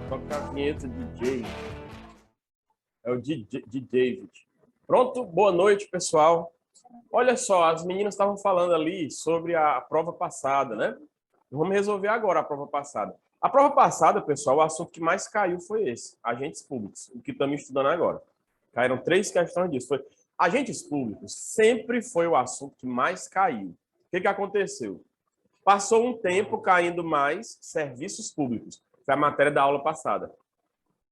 Toca a vinheta DJ. É o DJ, de David. Pronto? Boa noite, pessoal. Olha só, as meninas estavam falando ali sobre a prova passada, né? Vamos resolver agora a prova passada. A prova passada, pessoal, o assunto que mais caiu foi esse, agentes públicos, o que estamos estudando agora. Caíram 3 questões disso. Foi agentes públicos sempre foi o assunto que mais caiu. O que aconteceu? Passou um tempo caindo mais serviços públicos. Foi a matéria da aula passada.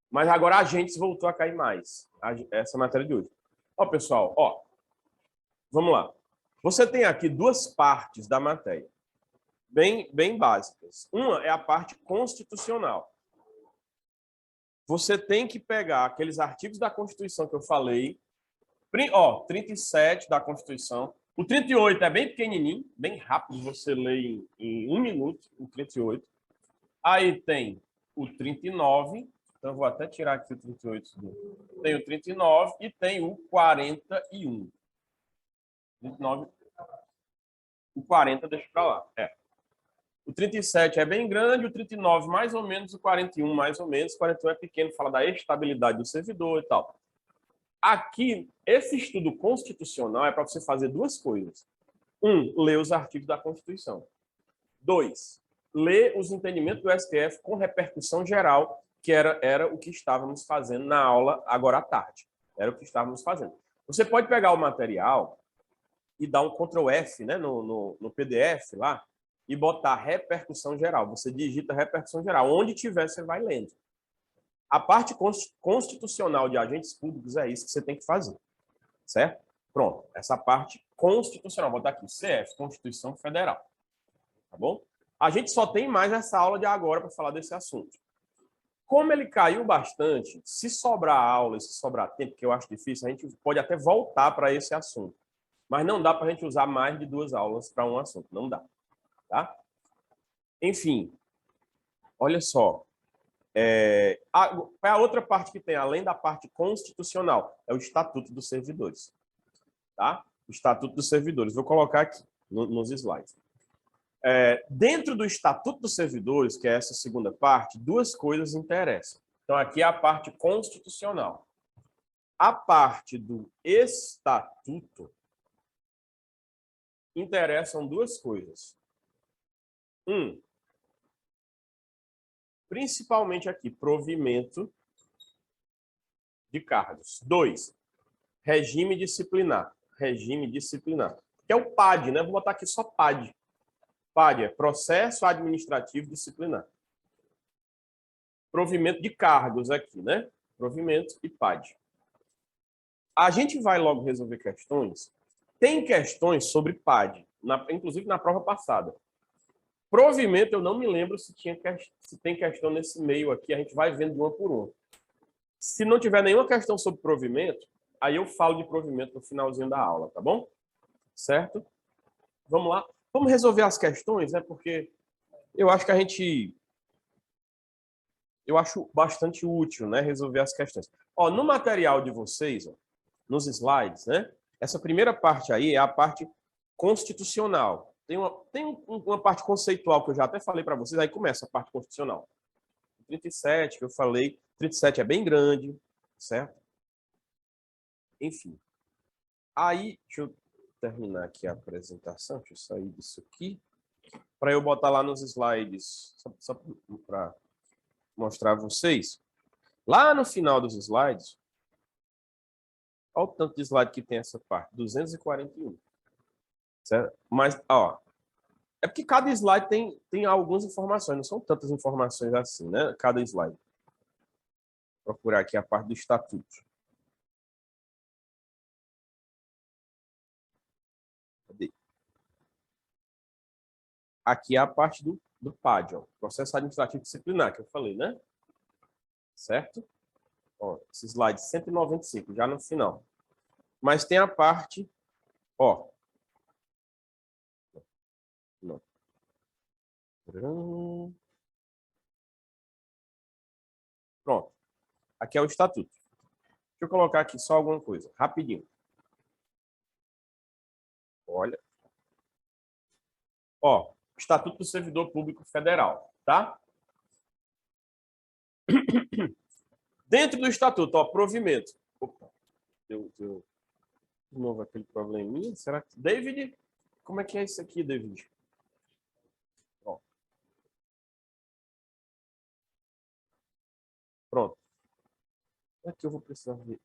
Mas agora agentes voltou a cair mais. Essa matéria de hoje. Ó, pessoal, ó. Vamos lá. Você tem aqui 2 partes da matéria. Bem básicas. Uma é a parte constitucional. Você tem que pegar aqueles artigos da Constituição que eu falei. Ó, 37 da Constituição. O 38 é bem pequenininho, bem rápido, você lê em 1 minuto, o 38. Aí tem o 39, então eu vou até tirar aqui o 38. Tem o 39 e tem o 41. 39, o 40 deixa para lá. O 37 é bem grande, o 39 mais ou menos, o 41 mais ou menos, o 41 é pequeno, fala da estabilidade do servidor e tal. Aqui, esse estudo constitucional é para você fazer 2 coisas. 1, ler os artigos da Constituição. 2, ler os entendimentos do STF com repercussão geral, que era o que estávamos fazendo na aula agora à tarde. Era o que estávamos fazendo. Você pode pegar o material e dar um Ctrl F, né, no PDF lá, e botar repercussão geral. Você digita repercussão geral. Onde tiver, você vai lendo. A parte constitucional de agentes públicos é isso que você tem que fazer. Certo? Pronto. Essa parte constitucional. Vou botar aqui, CF, Constituição Federal. Tá bom? A gente só tem mais essa aula de agora para falar desse assunto. Como ele caiu bastante, se sobrar aula e se sobrar tempo, que eu acho difícil, a gente pode até voltar para esse assunto. Mas não dá para a gente usar mais de 2 aulas para um assunto. Não dá. Tá? Enfim, olha só. A outra parte que tem, além da parte constitucional, é o Estatuto dos Servidores. Tá? O Estatuto dos Servidores. Vou colocar aqui nos slides. Dentro do Estatuto dos Servidores, que é essa segunda parte, 2 coisas interessam. Então, aqui é a parte constitucional. A parte do Estatuto interessam 2 coisas. 1, principalmente aqui, provimento de cargos. 2, regime disciplinar. Regime disciplinar. Que é o PAD, né? Vou botar aqui só PAD. PAD é processo administrativo disciplinar. Provimento de cargos aqui, né? Provimento e PAD. A gente vai logo resolver questões. Tem questões sobre PAD, inclusive na prova passada. Provimento, eu não me lembro se tem questão nesse meio aqui, a gente vai vendo de uma por uma. Se não tiver nenhuma questão sobre provimento, aí eu falo de provimento no finalzinho da aula, tá bom? Certo? Vamos lá. Vamos resolver as questões, né? Porque eu acho que eu acho bastante útil, né? Resolver as questões. Ó, no material de vocês, ó, nos slides, né? Essa primeira parte aí é a parte constitucional. Tem uma parte conceitual que eu já até falei para vocês, aí começa a parte constitucional. 37, que eu falei, 37 é bem grande, certo? Enfim. Aí, deixa eu terminar aqui a apresentação, deixa eu sair disso aqui, para eu botar lá nos slides, só para mostrar a vocês. Lá no final dos slides, olha o tanto de slide que tem essa parte, 241. Certo? Mas, ó, é porque cada slide tem algumas informações, não são tantas informações assim, né? Cada slide. Vou procurar aqui a parte do estatuto. Cadê? Aqui é a parte do PAD, ó, processo administrativo disciplinar, que eu falei, né? Certo? Ó, esse slide 195, já no final. Mas tem a parte, ó. Não. Pronto. Aqui é o estatuto. Deixa eu colocar aqui só alguma coisa, rapidinho. Olha. Ó, Estatuto do Servidor Público Federal, tá? Dentro do Estatuto, ó, provimento. Opa, deu de novo aquele probleminha. Será que... David, como é que é isso aqui, David? Ó. Pronto. Aqui eu vou precisar ver.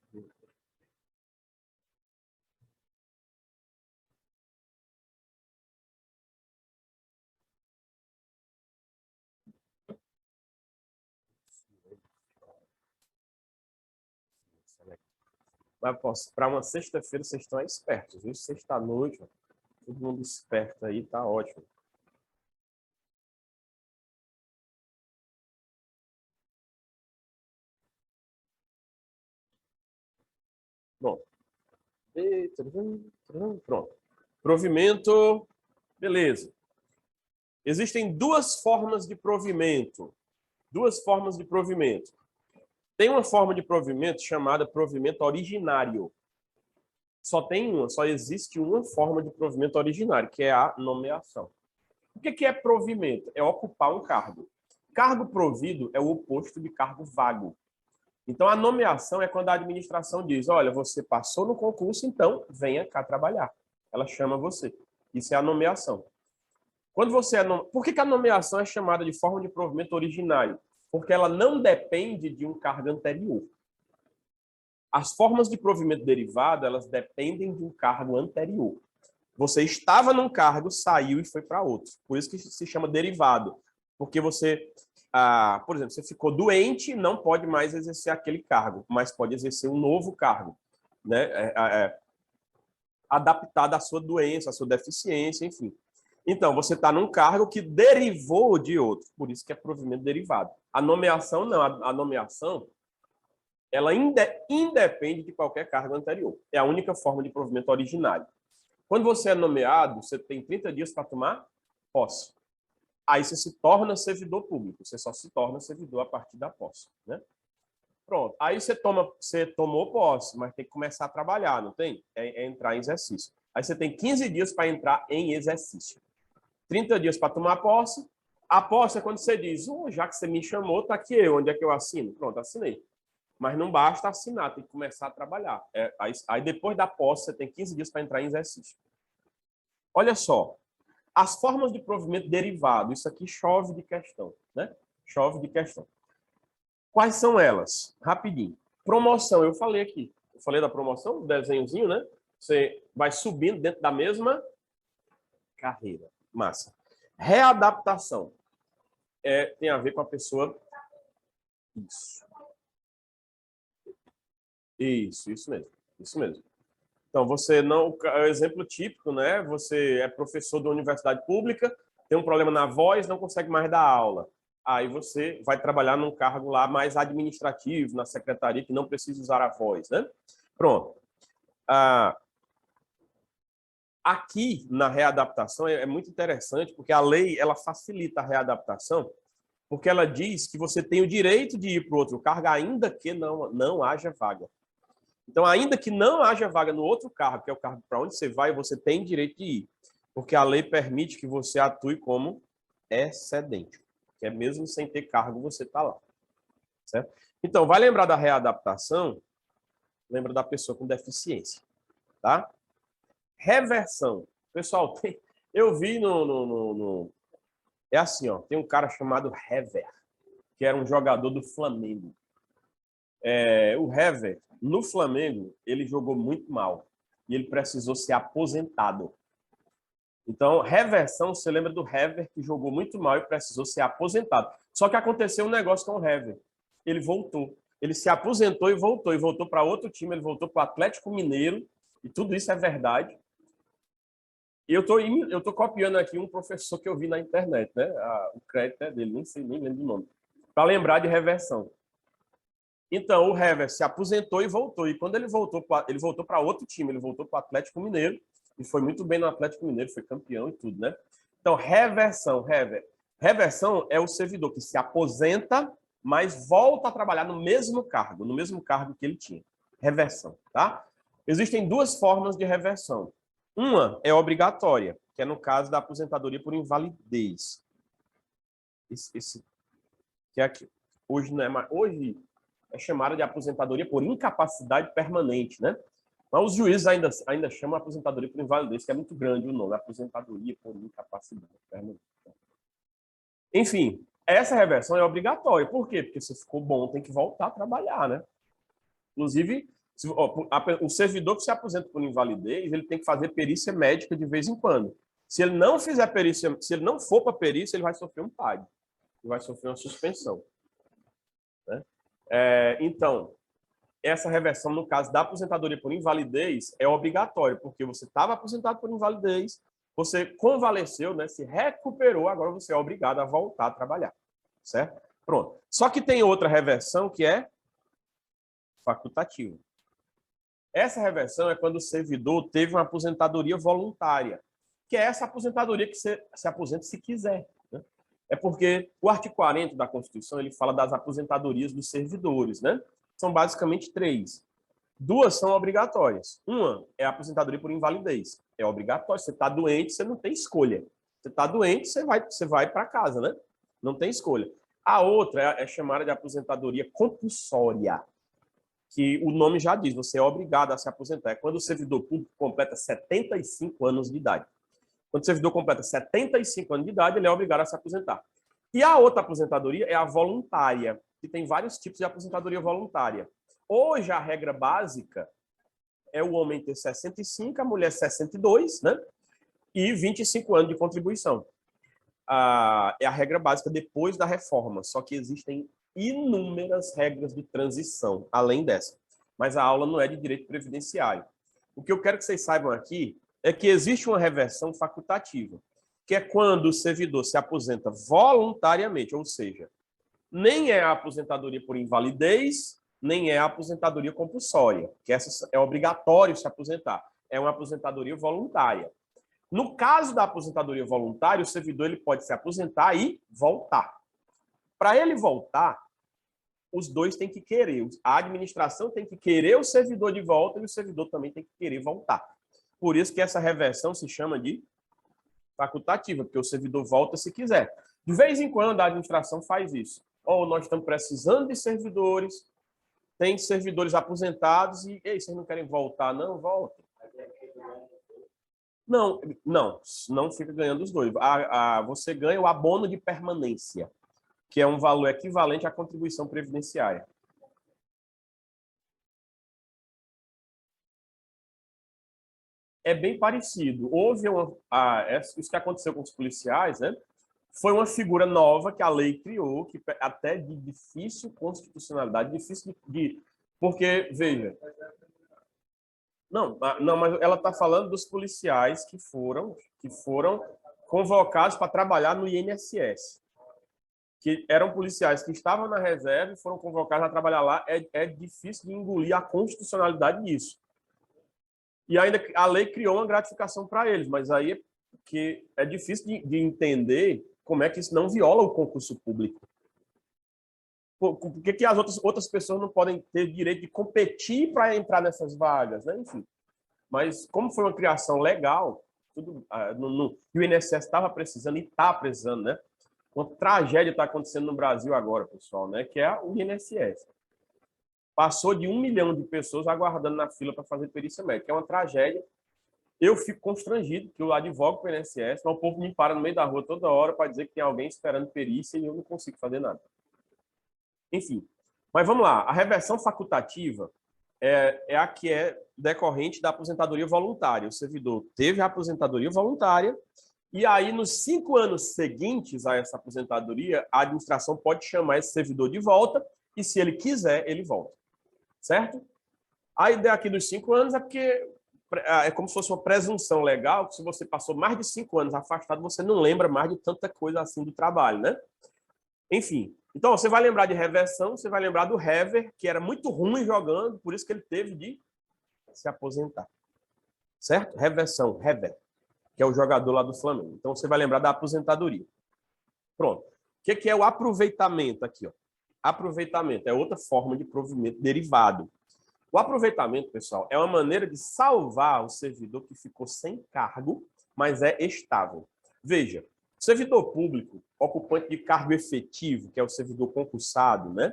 Mas para uma sexta-feira vocês estão espertos, viu? Sexta-noite, todo mundo esperto aí, tá ótimo. Bom. Pronto. Provimento, beleza. Existem duas formas de provimento. Duas formas de provimento. Tem uma forma de provimento chamada provimento originário. Só tem uma, só existe uma forma de provimento originário, que é a nomeação. O que é provimento? É ocupar um cargo. Cargo provido é o oposto de cargo vago. Então, a nomeação é quando a administração diz, olha, você passou no concurso, então venha cá trabalhar. Ela chama você. Isso é a nomeação. Quando você é Por que a nomeação é chamada de forma de provimento originário? Porque ela não depende de um cargo anterior. As formas de provimento derivado, elas dependem de um cargo anterior. Você estava num cargo, saiu e foi para outro. Por isso que se chama derivado. Porque você, por exemplo, você ficou doente, não pode mais exercer aquele cargo, mas pode exercer um novo cargo, né? Adaptado à sua doença, à sua deficiência, enfim. Então, você está num cargo que derivou de outro, por isso que é provimento derivado. A nomeação, não. A nomeação, ela independe de qualquer cargo anterior. É a única forma de provimento originário. Quando você é nomeado, você tem 30 dias para tomar posse. Aí você se torna servidor público. Você só se torna servidor a partir da posse, né? Pronto. Aí você tomou posse, mas tem que começar a trabalhar, não tem? É entrar em exercício. Aí você tem 15 dias para entrar em exercício. 30 dias para tomar posse. A posse é quando você diz, já que você me chamou, está aqui eu, onde é que eu assino? Pronto, assinei. Mas não basta assinar, tem que começar a trabalhar. Aí depois da posse, você tem 15 dias para entrar em exercício. Olha só, as formas de provimento derivado, isso aqui chove de questão, né? Chove de questão. Quais são elas? Rapidinho. Promoção, eu falei aqui. Eu falei da promoção, o desenhozinho, né? Você vai subindo dentro da mesma carreira. Massa. Readaptação. Tem a ver com a pessoa... Isso mesmo. Isso mesmo. Então, você não... É o exemplo típico, né? Você é professor de uma universidade pública, tem um problema na voz, não consegue mais dar aula. Aí você vai trabalhar num cargo lá mais administrativo, na secretaria, que não precisa usar a voz, né? Pronto. Aqui, na readaptação, é muito interessante, porque a lei ela facilita a readaptação, porque ela diz que você tem o direito de ir para outro cargo, ainda que não haja vaga. Então, ainda que não haja vaga no outro cargo, que é o cargo para onde você vai, você tem direito de ir, porque a lei permite que você atue como excedente, que é mesmo sem ter cargo, você está lá. Certo? Então, vai lembrar da readaptação, lembra da pessoa com deficiência. Tá? Reversão. Pessoal, eu vi é assim, ó, tem um cara chamado Hever, que era um jogador do Flamengo. O Hever, no Flamengo, ele jogou muito mal e ele precisou ser aposentado. Então, reversão, você lembra do Hever, que jogou muito mal e precisou ser aposentado. Só que aconteceu um negócio com o Hever. Ele voltou. Ele se aposentou e voltou para outro time, ele voltou para o Atlético Mineiro, e tudo isso é verdade. E eu tô copiando aqui um professor que eu vi na internet, né? O crédito é dele, nem lembro o nome. Para lembrar de reversão. Então, o Hever se aposentou e voltou. E quando ele voltou para outro time, ele voltou para o Atlético Mineiro, e foi muito bem no Atlético Mineiro, foi campeão e tudo, né? Então, reversão, reversão é o servidor que se aposenta, mas volta a trabalhar no mesmo cargo que ele tinha. Reversão, tá? Existem duas formas de reversão. Uma é obrigatória, que é no caso da aposentadoria por invalidez. Esse que é aqui. Hoje não é mais, hoje é chamada de aposentadoria por incapacidade permanente, né? Mas os juízes ainda chamam aposentadoria por invalidez, que é muito grande o nome, aposentadoria por incapacidade permanente. Enfim, essa reversão é obrigatória. Por quê? Porque se ficou bom, tem que voltar a trabalhar, né? Inclusive, o servidor que se aposenta por invalidez, ele tem que fazer perícia médica de vez em quando. Se ele não fizer perícia, se ele não for para perícia, ele vai sofrer um PAD, ele vai sofrer uma suspensão, né? Então, essa reversão, no caso da aposentadoria por invalidez, é obrigatória, porque você estava aposentado por invalidez, você convaleceu, né, se recuperou, agora você é obrigado a voltar a trabalhar, certo? Pronto. Só que tem outra reversão que é facultativa. Essa reversão é quando o servidor teve uma aposentadoria voluntária, que é essa aposentadoria que você se aposenta se quiser, né? É porque o artigo 40 da Constituição, ele fala das aposentadorias dos servidores, né? São basicamente 3. 2 são obrigatórias. Uma é a aposentadoria por invalidez. É obrigatório. Você está doente, você não tem escolha. Você está doente, você vai para casa, né? Não tem escolha. A outra é chamada de aposentadoria compulsória, que o nome já diz, você é obrigado a se aposentar. É quando o servidor público completa 75 anos de idade. Quando o servidor completa 75 anos de idade, ele é obrigado a se aposentar. E a outra aposentadoria é a voluntária, que tem vários tipos de aposentadoria voluntária. Hoje, a regra básica é o homem ter 65, a mulher 62, né? E 25 anos de contribuição. É a regra básica depois da reforma, só que existem inúmeras regras de transição, além dessa. Mas a aula não é de direito previdenciário. O que eu quero que vocês saibam aqui é que existe uma reversão facultativa, que é quando o servidor se aposenta voluntariamente, ou seja, nem é a aposentadoria por invalidez, nem é a aposentadoria compulsória, que essa é obrigatório se aposentar. É uma aposentadoria voluntária. No caso da aposentadoria voluntária, o servidor ele pode se aposentar e voltar. Para ele voltar, os dois têm que querer. A administração tem que querer o servidor de volta e o servidor também tem que querer voltar. Por isso que essa reversão se chama de facultativa, porque o servidor volta se quiser. De vez em quando, a administração faz isso. Ou nós estamos precisando de servidores, tem servidores aposentados e, ei, vocês não querem voltar? Não, voltem. Não fica ganhando os dois. Você ganha o abono de permanência, que é um valor equivalente à contribuição previdenciária. É bem parecido. Houve isso que aconteceu com os policiais, né? Foi uma figura nova que a lei criou, que até de difícil constitucionalidade, difícil porque, veja... Não, mas ela está falando dos policiais que foram convocados para trabalhar no INSS. Que eram policiais que estavam na reserva e foram convocados a trabalhar lá. É difícil de engolir a constitucionalidade disso. E ainda a lei criou uma gratificação para eles, mas aí que é difícil de entender como é que isso não viola o concurso público. Por que as outras pessoas não podem ter direito de competir para entrar nessas vagas, né? Enfim. Mas como foi uma criação legal, o INSS estava precisando e está precisando, né? Uma tragédia está acontecendo no Brasil agora, pessoal, né? Que é o INSS. Passou de 1 milhão de pessoas aguardando na fila para fazer perícia médica. É uma tragédia. Eu fico constrangido, que eu advogo para o INSS, mas o povo me para no meio da rua toda hora para dizer que tem alguém esperando perícia e eu não consigo fazer nada. Enfim, mas vamos lá. A reversão facultativa é a que é decorrente da aposentadoria voluntária. O servidor teve a aposentadoria voluntária e aí, nos 5 anos seguintes a essa aposentadoria, a administração pode chamar esse servidor de volta e, se ele quiser, ele volta. Certo? A ideia aqui dos 5 anos é porque é como se fosse uma presunção legal, que se você passou mais de 5 anos afastado, você não lembra mais de tanta coisa assim do trabalho, né? Enfim, então você vai lembrar de reversão, você vai lembrar do Hever, que era muito ruim jogando, por isso que ele teve de se aposentar. Certo? Reversão, Hever, que é o jogador lá do Flamengo. Então você vai lembrar da aposentadoria. Pronto. O que é o aproveitamento aqui? Ó? Aproveitamento é outra forma de provimento derivado. O aproveitamento, pessoal, é uma maneira de salvar o servidor que ficou sem cargo, mas é estável. Veja, o servidor público, ocupante de cargo efetivo, que é o servidor concursado, né?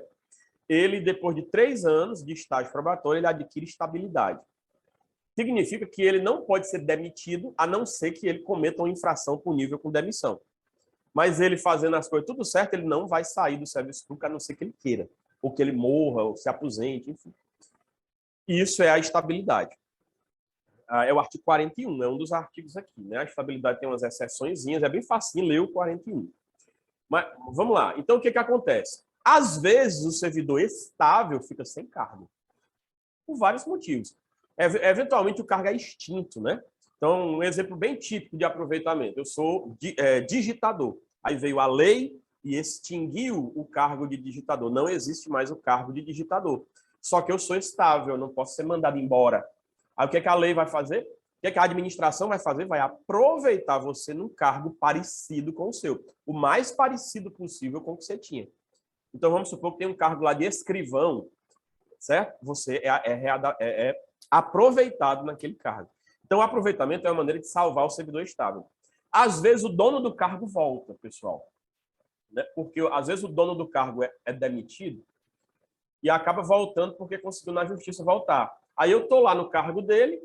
Ele, depois de 3 anos de estágio probatório, ele adquire estabilidade. Significa que ele não pode ser demitido, a não ser que ele cometa uma infração punível com demissão. Mas ele fazendo as coisas tudo certo, ele não vai sair do serviço público, a não ser que ele queira, ou que ele morra, ou se aposente, enfim. Isso é a estabilidade. É o artigo 41, é um dos artigos aqui, né? A estabilidade tem umas exceçõezinhas, é bem facinho ler o 41. Mas vamos lá. Então, o que acontece? Às vezes, o servidor estável fica sem cargo, por vários motivos. Eventualmente, o cargo é extinto, né? Então, um exemplo bem típico de aproveitamento. Eu sou digitador. Aí veio a lei e extinguiu o cargo de digitador. Não existe mais o cargo de digitador. Só que eu sou estável, eu não posso ser mandado embora. Aí o que a lei vai fazer? O que a administração vai fazer? Vai aproveitar você num cargo parecido com o seu. O mais parecido possível com o que você tinha. Então, vamos supor que tem um cargo lá de escrivão, certo? Você é aproveitado naquele cargo. Então, o aproveitamento é uma maneira de salvar o servidor estável. Às vezes, o dono do cargo volta, pessoal. Né? Porque, às vezes, o dono do cargo é demitido e acaba voltando porque conseguiu na justiça voltar. Aí eu estou lá no cargo dele,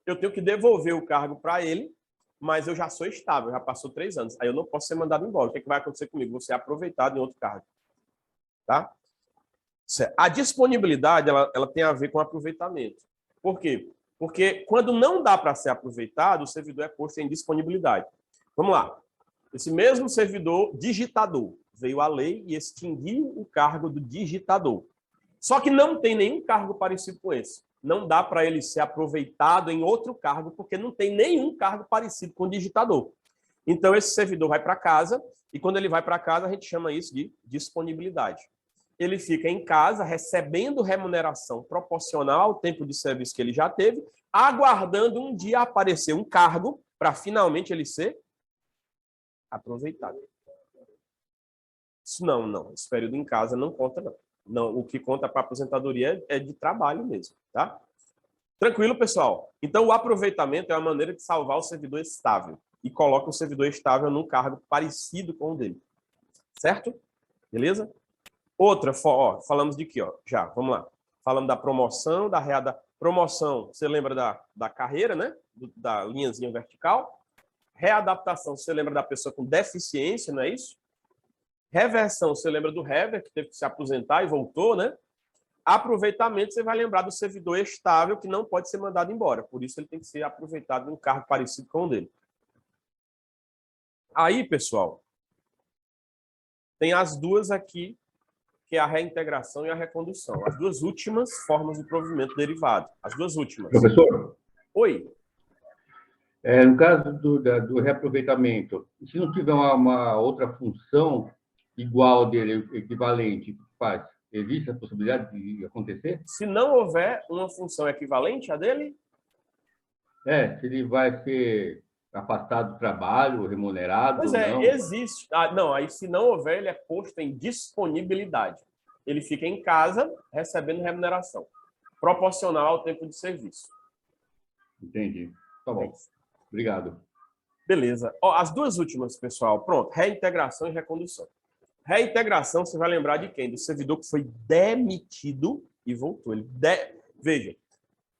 eu tenho que devolver o cargo para ele, mas eu já sou estável, já passou 3 anos. Aí eu não posso ser mandado embora. O que vai acontecer comigo? Vou ser aproveitado em outro cargo. Tá? A disponibilidade ela tem a ver com aproveitamento. Por quê? Porque quando não dá para ser aproveitado, o servidor é posto em disponibilidade. Vamos lá. Esse mesmo servidor digitador veio a lei e extinguiu o cargo do digitador. Só que não tem nenhum cargo parecido com esse. Não dá para ele ser aproveitado em outro cargo, porque não tem nenhum cargo parecido com o digitador. Então, esse servidor vai para casa, e quando ele vai para casa, a gente chama isso de disponibilidade. Ele fica em casa, recebendo remuneração proporcional ao tempo de serviço que ele já teve, aguardando um dia aparecer um cargo para finalmente ele ser aproveitado. Isso não. Esse período em casa não conta, não. Não, o que conta para a aposentadoria é de trabalho mesmo, tá? Tranquilo, pessoal? Então, o aproveitamento é uma maneira de salvar o servidor estável e coloca o servidor estável num cargo parecido com o dele. Certo? Beleza? Outra, ó, falamos de quê? Ó, já, vamos lá. Falamos da promoção, promoção, você lembra da carreira, né? Da linhazinha vertical. Readaptação, você lembra da pessoa com deficiência, não é isso? Reversão, você lembra do rever, que teve que se aposentar e voltou, né? Aproveitamento, você vai lembrar do servidor estável que não pode ser mandado embora. Por isso, ele tem que ser aproveitado num cargo parecido com o dele. Aí, pessoal, tem as duas aqui, que é a reintegração e a recondução. As duas últimas formas de provimento derivado. As duas últimas. Professor? Oi. No caso do reaproveitamento, se não tiver uma outra função igual dele, equivalente, o que faz? Existe a possibilidade de acontecer? Se não houver uma função equivalente à dele? Se ele vai ser afastado do trabalho, remunerado Pois ou é, não. existe. Não, aí se não houver, ele é posto em disponibilidade. Ele fica em casa recebendo remuneração, proporcional ao tempo de serviço. Entendi. Tá bom. Obrigado. Beleza. Ó, as duas últimas, pessoal. Pronto. Reintegração e recondução. Reintegração, você vai lembrar de quem? Do servidor que foi demitido e voltou. Veja,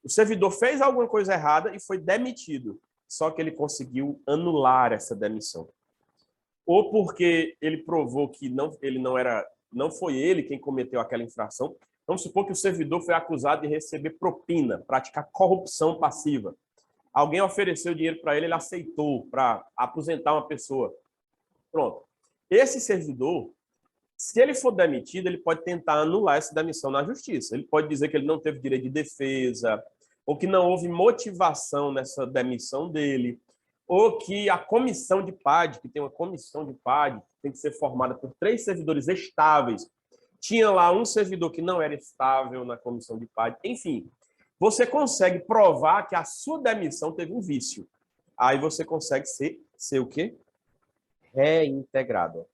o servidor fez alguma coisa errada e foi demitido. Só que ele conseguiu anular essa demissão. Ou porque ele provou que não foi ele quem cometeu aquela infração. Vamos supor que o servidor foi acusado de receber propina, praticar corrupção passiva. Alguém ofereceu dinheiro para ele, ele aceitou para aposentar uma pessoa. Pronto. Esse servidor, se ele for demitido, ele pode tentar anular essa demissão na justiça. Ele pode dizer que ele não teve direito de defesa, ou que não houve motivação nessa demissão dele, ou que a comissão de PAD, que tem uma comissão de PAD, tem que ser formada por 3 servidores estáveis. Tinha lá um servidor que não era estável na comissão de PAD. Enfim, você consegue provar que a sua demissão teve um vício. Aí você consegue ser o quê? Reintegrado.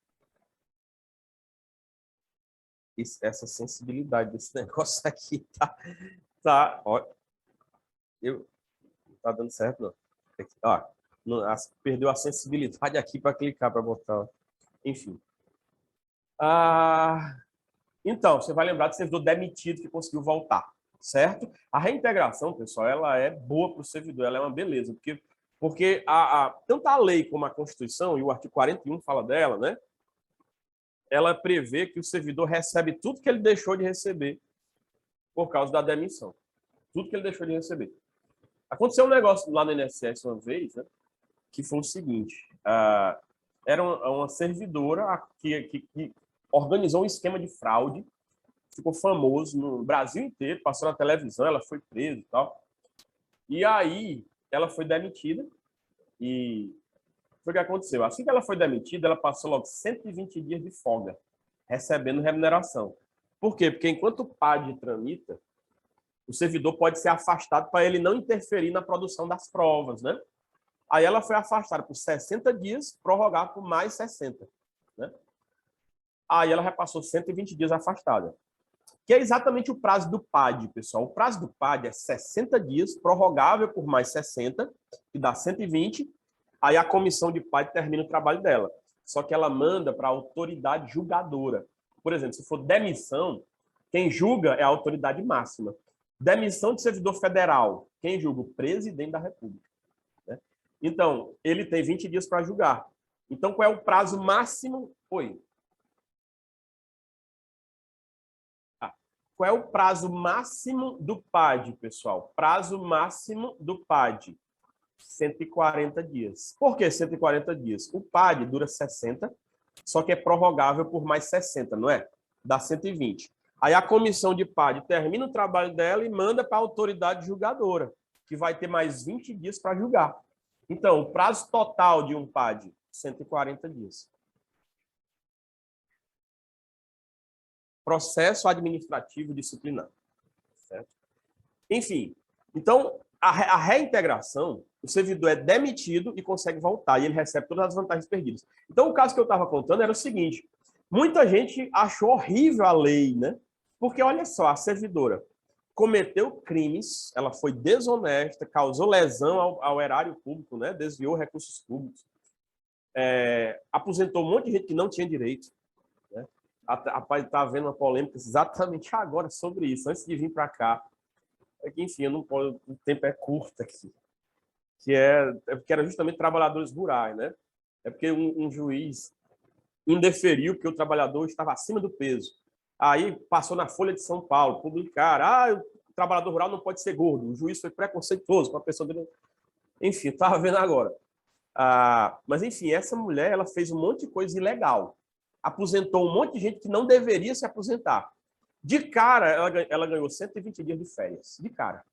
Essa sensibilidade desse negócio aqui, tá? Tá, ó. Não tá dando certo, não. Ó, perdeu a sensibilidade aqui para clicar, para botar. Enfim. Então, você vai lembrar do servidor demitido que conseguiu voltar, certo? A reintegração, pessoal, ela é boa para o servidor, ela é uma beleza, porque tanto a lei como a Constituição, e o artigo 41 fala dela, né? Ela prevê que o servidor recebe tudo que ele deixou de receber por causa da demissão. Tudo que ele deixou de receber. Aconteceu um negócio lá no INSS uma vez, né, que foi o seguinte. Era uma servidora que organizou um esquema de fraude, ficou famoso no Brasil inteiro, passou na televisão, ela foi presa e tal. E aí, ela foi demitida e foi o que aconteceu. Assim que ela foi demitida, ela passou logo 120 dias de folga, recebendo remuneração. Por quê? Porque enquanto o PAD tramita, o servidor pode ser afastado para ele não interferir na produção das provas, né? Aí ela foi afastada por 60 dias, prorrogada por mais 60, né? Aí ela repassou 120 dias afastada, que é exatamente o prazo do PAD, pessoal. O prazo do PAD é 60 dias, prorrogável por mais 60, que dá 120. Aí a comissão de PAD termina o trabalho dela. Só que ela manda para a autoridade julgadora. Por exemplo, se for demissão, quem julga é a autoridade máxima. Demissão de servidor federal, quem julga? O presidente da República, né? Então, ele tem 20 dias para julgar. Então, qual é o prazo máximo? Qual é o prazo máximo do PAD, pessoal? Prazo máximo do PAD, 140 dias. Por que 140 dias? O PAD dura 60, só que é prorrogável por mais 60, não é? Dá 120. Aí a comissão de PAD termina o trabalho dela e manda para a autoridade julgadora, que vai ter mais 20 dias para julgar. Então, o prazo total de um PAD, 140 dias. Processo administrativo disciplinar. Certo? Enfim, então, a reintegração, o servidor é demitido e consegue voltar, e ele recebe todas as vantagens perdidas. Então, o caso que eu estava contando era o seguinte, muita gente achou horrível a lei, né? Porque, olha só, a servidora cometeu crimes, ela foi desonesta, causou lesão ao erário público, né? Desviou recursos públicos, aposentou um monte de gente que não tinha direito, né? Rapaz, está havendo uma polêmica exatamente agora sobre isso, antes de vir para cá. É que, enfim, eu não posso, o tempo é curto aqui. Porque era justamente trabalhadores rurais, né? É porque um juiz indeferiu porque o trabalhador estava acima do peso. Aí passou na Folha de São Paulo, publicaram, o trabalhador rural não pode ser gordo. O juiz foi preconceituoso com a pessoa dele. Enfim, estava vendo agora. Mas, enfim, essa mulher ela fez um monte de coisa ilegal. Aposentou um monte de gente que não deveria se aposentar. De cara, ela ganhou 120 dias de férias. De cara.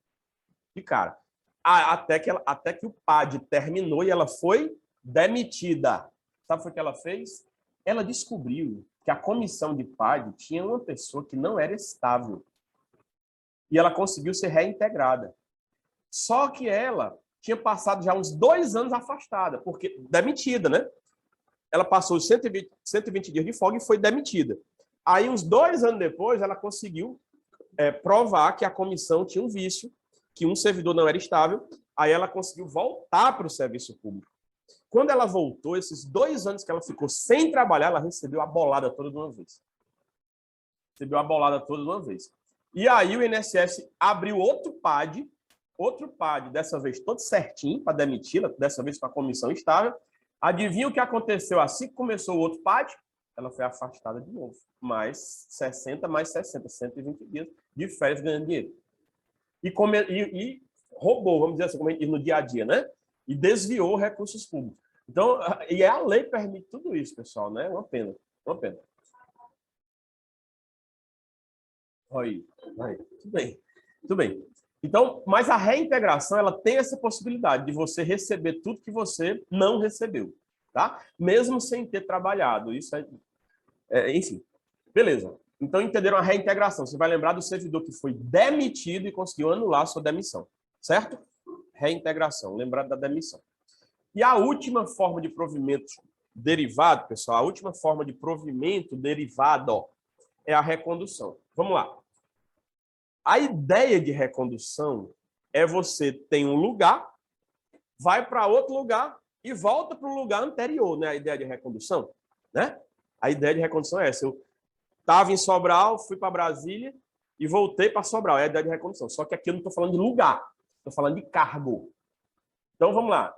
De cara. Até que o PAD terminou e ela foi demitida. Sabe o que ela fez? Ela descobriu que a comissão de PAD tinha uma pessoa que não era estável. E ela conseguiu ser reintegrada. Só que ela tinha passado já uns 2 anos afastada, porque demitida, né? Ela passou 120 dias de folga e foi demitida. Aí, uns 2 anos depois, ela conseguiu provar que a comissão tinha um vício, que um servidor não era estável, aí ela conseguiu voltar para o serviço público. Quando ela voltou, esses 2 anos que ela ficou sem trabalhar, ela recebeu a bolada toda de uma vez. Recebeu a bolada toda de uma vez. E aí o INSS abriu outro PAD, dessa vez todo certinho, para demiti-la, dessa vez com a comissão estável. Adivinha o que aconteceu assim que começou o outro PAD? Ela foi afastada de novo. Mais 60, mais 60, 120 dias de férias ganhando dinheiro. E roubou, vamos dizer assim, como a gente diz no dia a dia, né? E desviou recursos públicos. Então, e a lei permite tudo isso, pessoal, né? Uma pena, uma pena. Aí, tudo bem. Então, mas a reintegração, ela tem essa possibilidade de você receber tudo que você não recebeu, tá? Mesmo sem ter trabalhado. Isso enfim, beleza. Então, entenderam a reintegração. Você vai lembrar do servidor que foi demitido e conseguiu anular a sua demissão, certo? Reintegração, lembrar da demissão. E a última forma de provimento derivado, pessoal, a última forma de provimento derivado é a recondução. Vamos lá. A ideia de recondução é você tem um lugar, vai para outro lugar e volta para o lugar anterior, né? A ideia de recondução, né? A ideia de recondução é essa. Eu estava em Sobral, fui para Brasília e voltei para Sobral. É a ideia de recondução. Só que aqui eu não estou falando de lugar, estou falando de cargo. Então, vamos lá.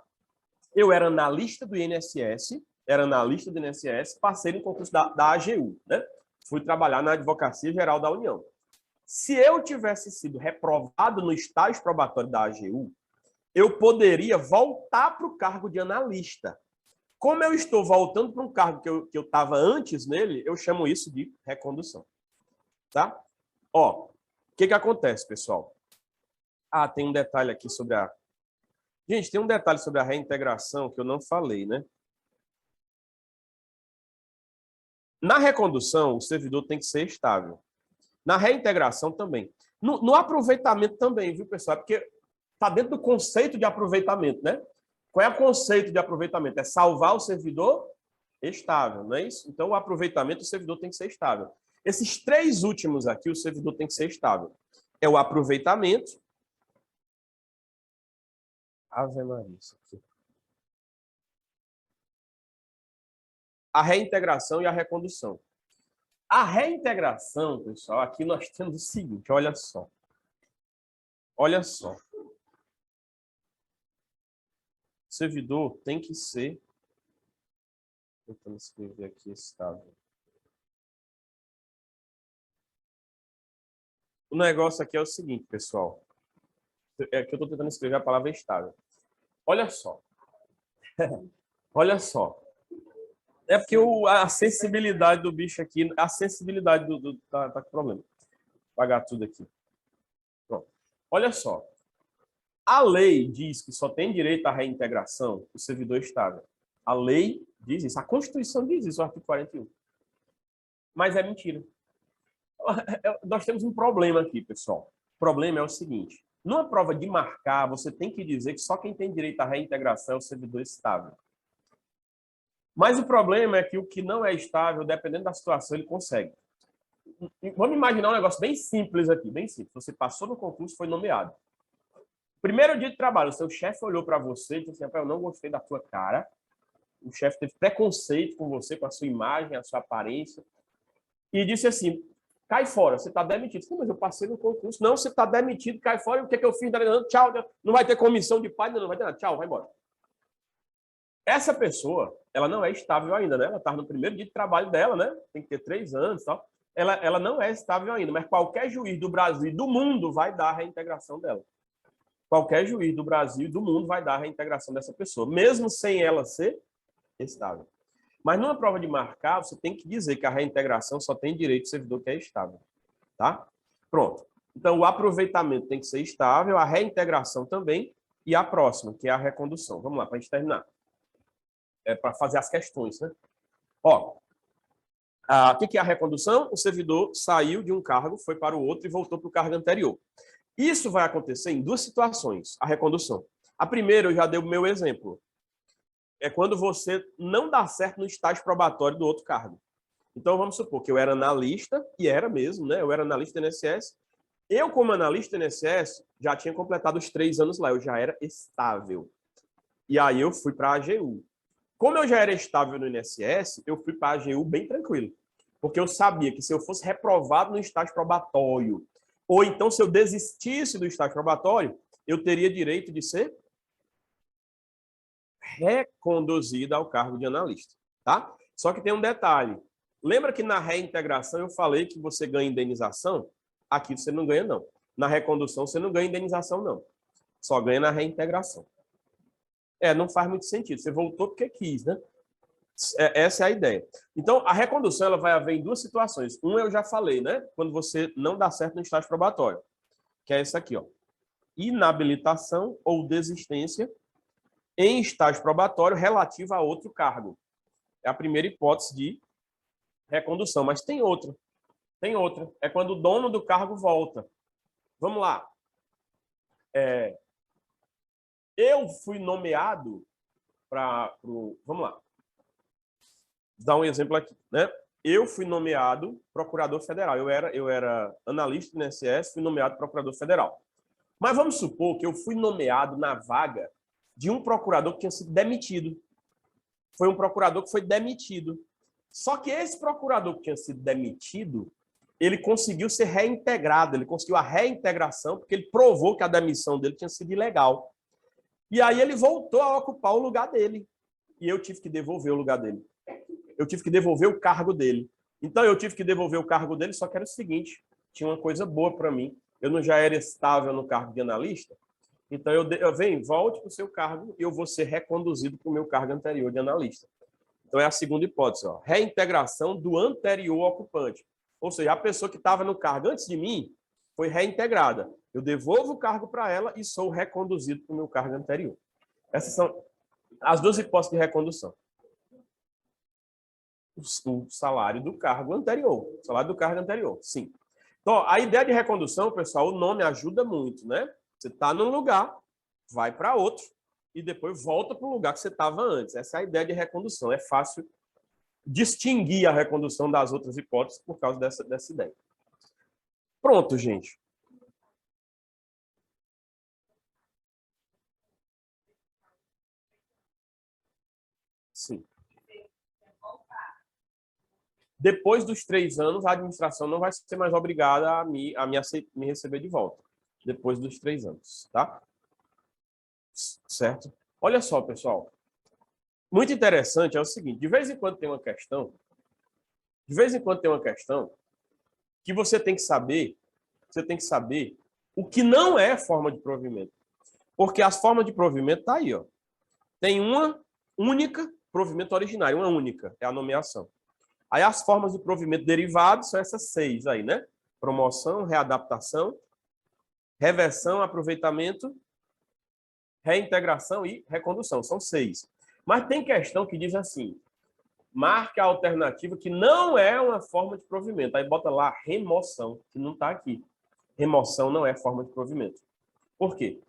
Eu era analista do INSS, passei no concurso da AGU, né? Fui trabalhar na Advocacia Geral da União. Se eu tivesse sido reprovado no estágio probatório da AGU, eu poderia voltar para o cargo de analista. Como eu estou voltando para um cargo que eu estava antes nele, eu chamo isso de recondução. Tá? Ó, o que acontece, pessoal? Ah, tem um detalhe aqui sobre a... Gente, tem um detalhe sobre a reintegração que eu não falei, né? Na recondução, o servidor tem que ser estável. Na reintegração também. No aproveitamento também, viu, pessoal? Porque está dentro do conceito de aproveitamento, né? Qual é o conceito de aproveitamento? É salvar o servidor estável, não é isso? Então, o aproveitamento, o servidor tem que ser estável. Esses três últimos aqui, o servidor tem que ser estável. É o aproveitamento. Ave Maria, isso aqui. A reintegração e a recondução. A reintegração, pessoal, aqui nós temos o seguinte, olha só. Olha só. O servidor tem que ser... Tentando escrever aqui estável. O negócio aqui é o seguinte, pessoal. É que eu estou tentando escrever a palavra estável. Olha só. Olha só. É porque a sensibilidade do bicho aqui, a sensibilidade tá com problema. Vou apagar tudo aqui. Pronto. Olha só. A lei diz que só tem direito à reintegração o servidor estável. A lei diz isso. A Constituição diz isso, o artigo 41. Mas é mentira. Nós temos um problema aqui, pessoal. O problema é o seguinte. Numa prova de marcar, você tem que dizer que só quem tem direito à reintegração é o servidor estável. Mas o problema é que o que não é estável, dependendo da situação, ele consegue. Vamos imaginar um negócio bem simples aqui, bem simples. Você passou no concurso, foi nomeado. Primeiro dia de trabalho, o seu chefe olhou para você e disse assim, eu não gostei da tua cara. O chefe teve preconceito com você, com a sua imagem, a sua aparência. E disse assim, cai fora, você está demitido. Sim, mas eu passei no concurso. Não, você está demitido, cai fora. E o que eu fiz? Tchau, não vai ter comissão de pai, não vai ter nada. Tchau, vai embora. Essa pessoa, ela não é estável ainda, né? Ela está no primeiro dia de trabalho dela, né? Tem que ter 3 anos e tal. Ela não é estável ainda, mas qualquer juiz do Brasil e do mundo vai dar a reintegração dela. Qualquer juiz do Brasil e do mundo vai dar a reintegração dessa pessoa, mesmo sem ela ser estável. Mas numa prova de marcar, você tem que dizer que a reintegração só tem direito do servidor que é estável. Tá? Pronto. Então, o aproveitamento tem que ser estável, a reintegração também, e a próxima, que é a recondução. Vamos lá, para a gente terminar. É para fazer as questões, né? Ó, o que é a recondução? O servidor saiu de um cargo, foi para o outro e voltou para o cargo anterior. Isso vai acontecer em 2 situações, a recondução. A primeira, eu já dei o meu exemplo. É quando você não dá certo no estágio probatório do outro cargo. Então, vamos supor que eu era analista, e era mesmo, né? Eu era analista do INSS. Eu, como analista do INSS, já tinha completado os 3 anos lá, eu já era estável. E aí eu fui para a AGU. Como eu já era estável no INSS, eu fui para a AGU bem tranquilo. Porque eu sabia que se eu fosse reprovado no estágio probatório, ou então se eu desistisse do estágio probatório, eu teria direito de ser reconduzido ao cargo de analista. Tá? Só que tem um detalhe. Lembra que na reintegração eu falei que você ganha indenização? Aqui você não ganha, não. Na recondução você não ganha indenização, não. Só ganha na reintegração. Não faz muito sentido. Você voltou porque quis, né? Essa é a ideia. Então, a recondução ela vai haver em 2 situações. Uma eu já falei, né? Quando você não dá certo no estágio probatório, que é essa aqui, ó. Inabilitação ou desistência em estágio probatório relativo a outro cargo. É a primeira hipótese de recondução, mas tem outra. Tem outra. É quando o dono do cargo volta. Vamos lá. Eu fui nomeado para... Vamos lá. Vou dar um exemplo aqui, né? eu fui nomeado procurador federal. Eu era analista do INSS, fui nomeado procurador federal. Mas vamos supor que eu fui nomeado na vaga de um procurador que tinha sido demitido. Foi um procurador que foi demitido. Só que esse procurador que tinha sido demitido, ele conseguiu ser reintegrado, ele conseguiu a reintegração, porque ele provou que a demissão dele tinha sido ilegal. E aí ele voltou a ocupar o lugar dele. E eu tive que devolver o lugar dele. Eu tive que devolver o cargo dele. Então, eu tive que devolver o cargo dele, só que era o seguinte, tinha uma coisa boa para mim. Eu não já era estável no cargo de analista, então volte para o seu cargo e eu vou ser reconduzido para o meu cargo anterior de analista. Então, é a segunda hipótese, ó, reintegração do anterior ocupante. Ou seja, a pessoa que estava no cargo antes de mim foi reintegrada. Eu devolvo o cargo para ela e sou reconduzido para o meu cargo anterior. Essas são as duas hipóteses de recondução. O salário do cargo anterior. O salário do cargo anterior, sim. Então, a ideia de recondução, pessoal, o nome ajuda muito, né? Você está num lugar, vai para outro e depois volta para o lugar que você estava antes. Essa é a ideia de recondução. É fácil distinguir a recondução das outras hipóteses por causa dessa ideia. Pronto, gente. Sim. Depois dos 3 anos, a administração não vai ser mais obrigada a me receber de volta. Depois dos 3 anos, tá? Certo? Olha só, pessoal. Muito interessante é o seguinte, de vez em quando tem uma questão, que você tem que saber o que não é forma de provimento. Porque as formas de provimento tá aí, ó. Tem uma única provimento originário, uma única, é a nomeação. Aí as formas de provimento derivado são essas 6 aí, né? Promoção, readaptação, reversão, aproveitamento, reintegração e recondução. São 6. Mas tem questão que diz assim, marque a alternativa que não é uma forma de provimento. Aí bota lá remoção, que não está aqui. Remoção não é forma de provimento. Por quê?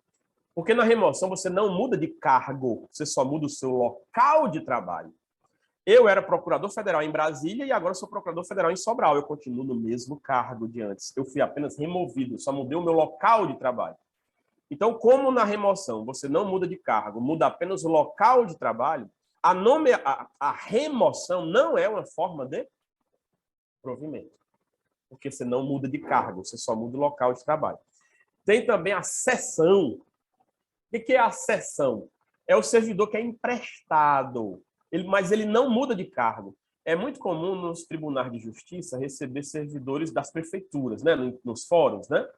Porque na remoção você não muda de cargo, você só muda o seu local de trabalho. Eu era procurador federal em Brasília e agora sou procurador federal em Sobral. Eu continuo no mesmo cargo de antes. Eu fui apenas removido, só mudei o meu local de trabalho. Então, como na remoção você não muda de cargo, muda apenas o local de trabalho, a remoção não é uma forma de provimento. Porque você não muda de cargo, você só muda o local de trabalho. Tem também a cessão. O que é a cessão? É o servidor que é emprestado, mas ele não muda de cargo. É muito comum nos tribunais de justiça receber servidores das prefeituras, né? Nos fóruns, né?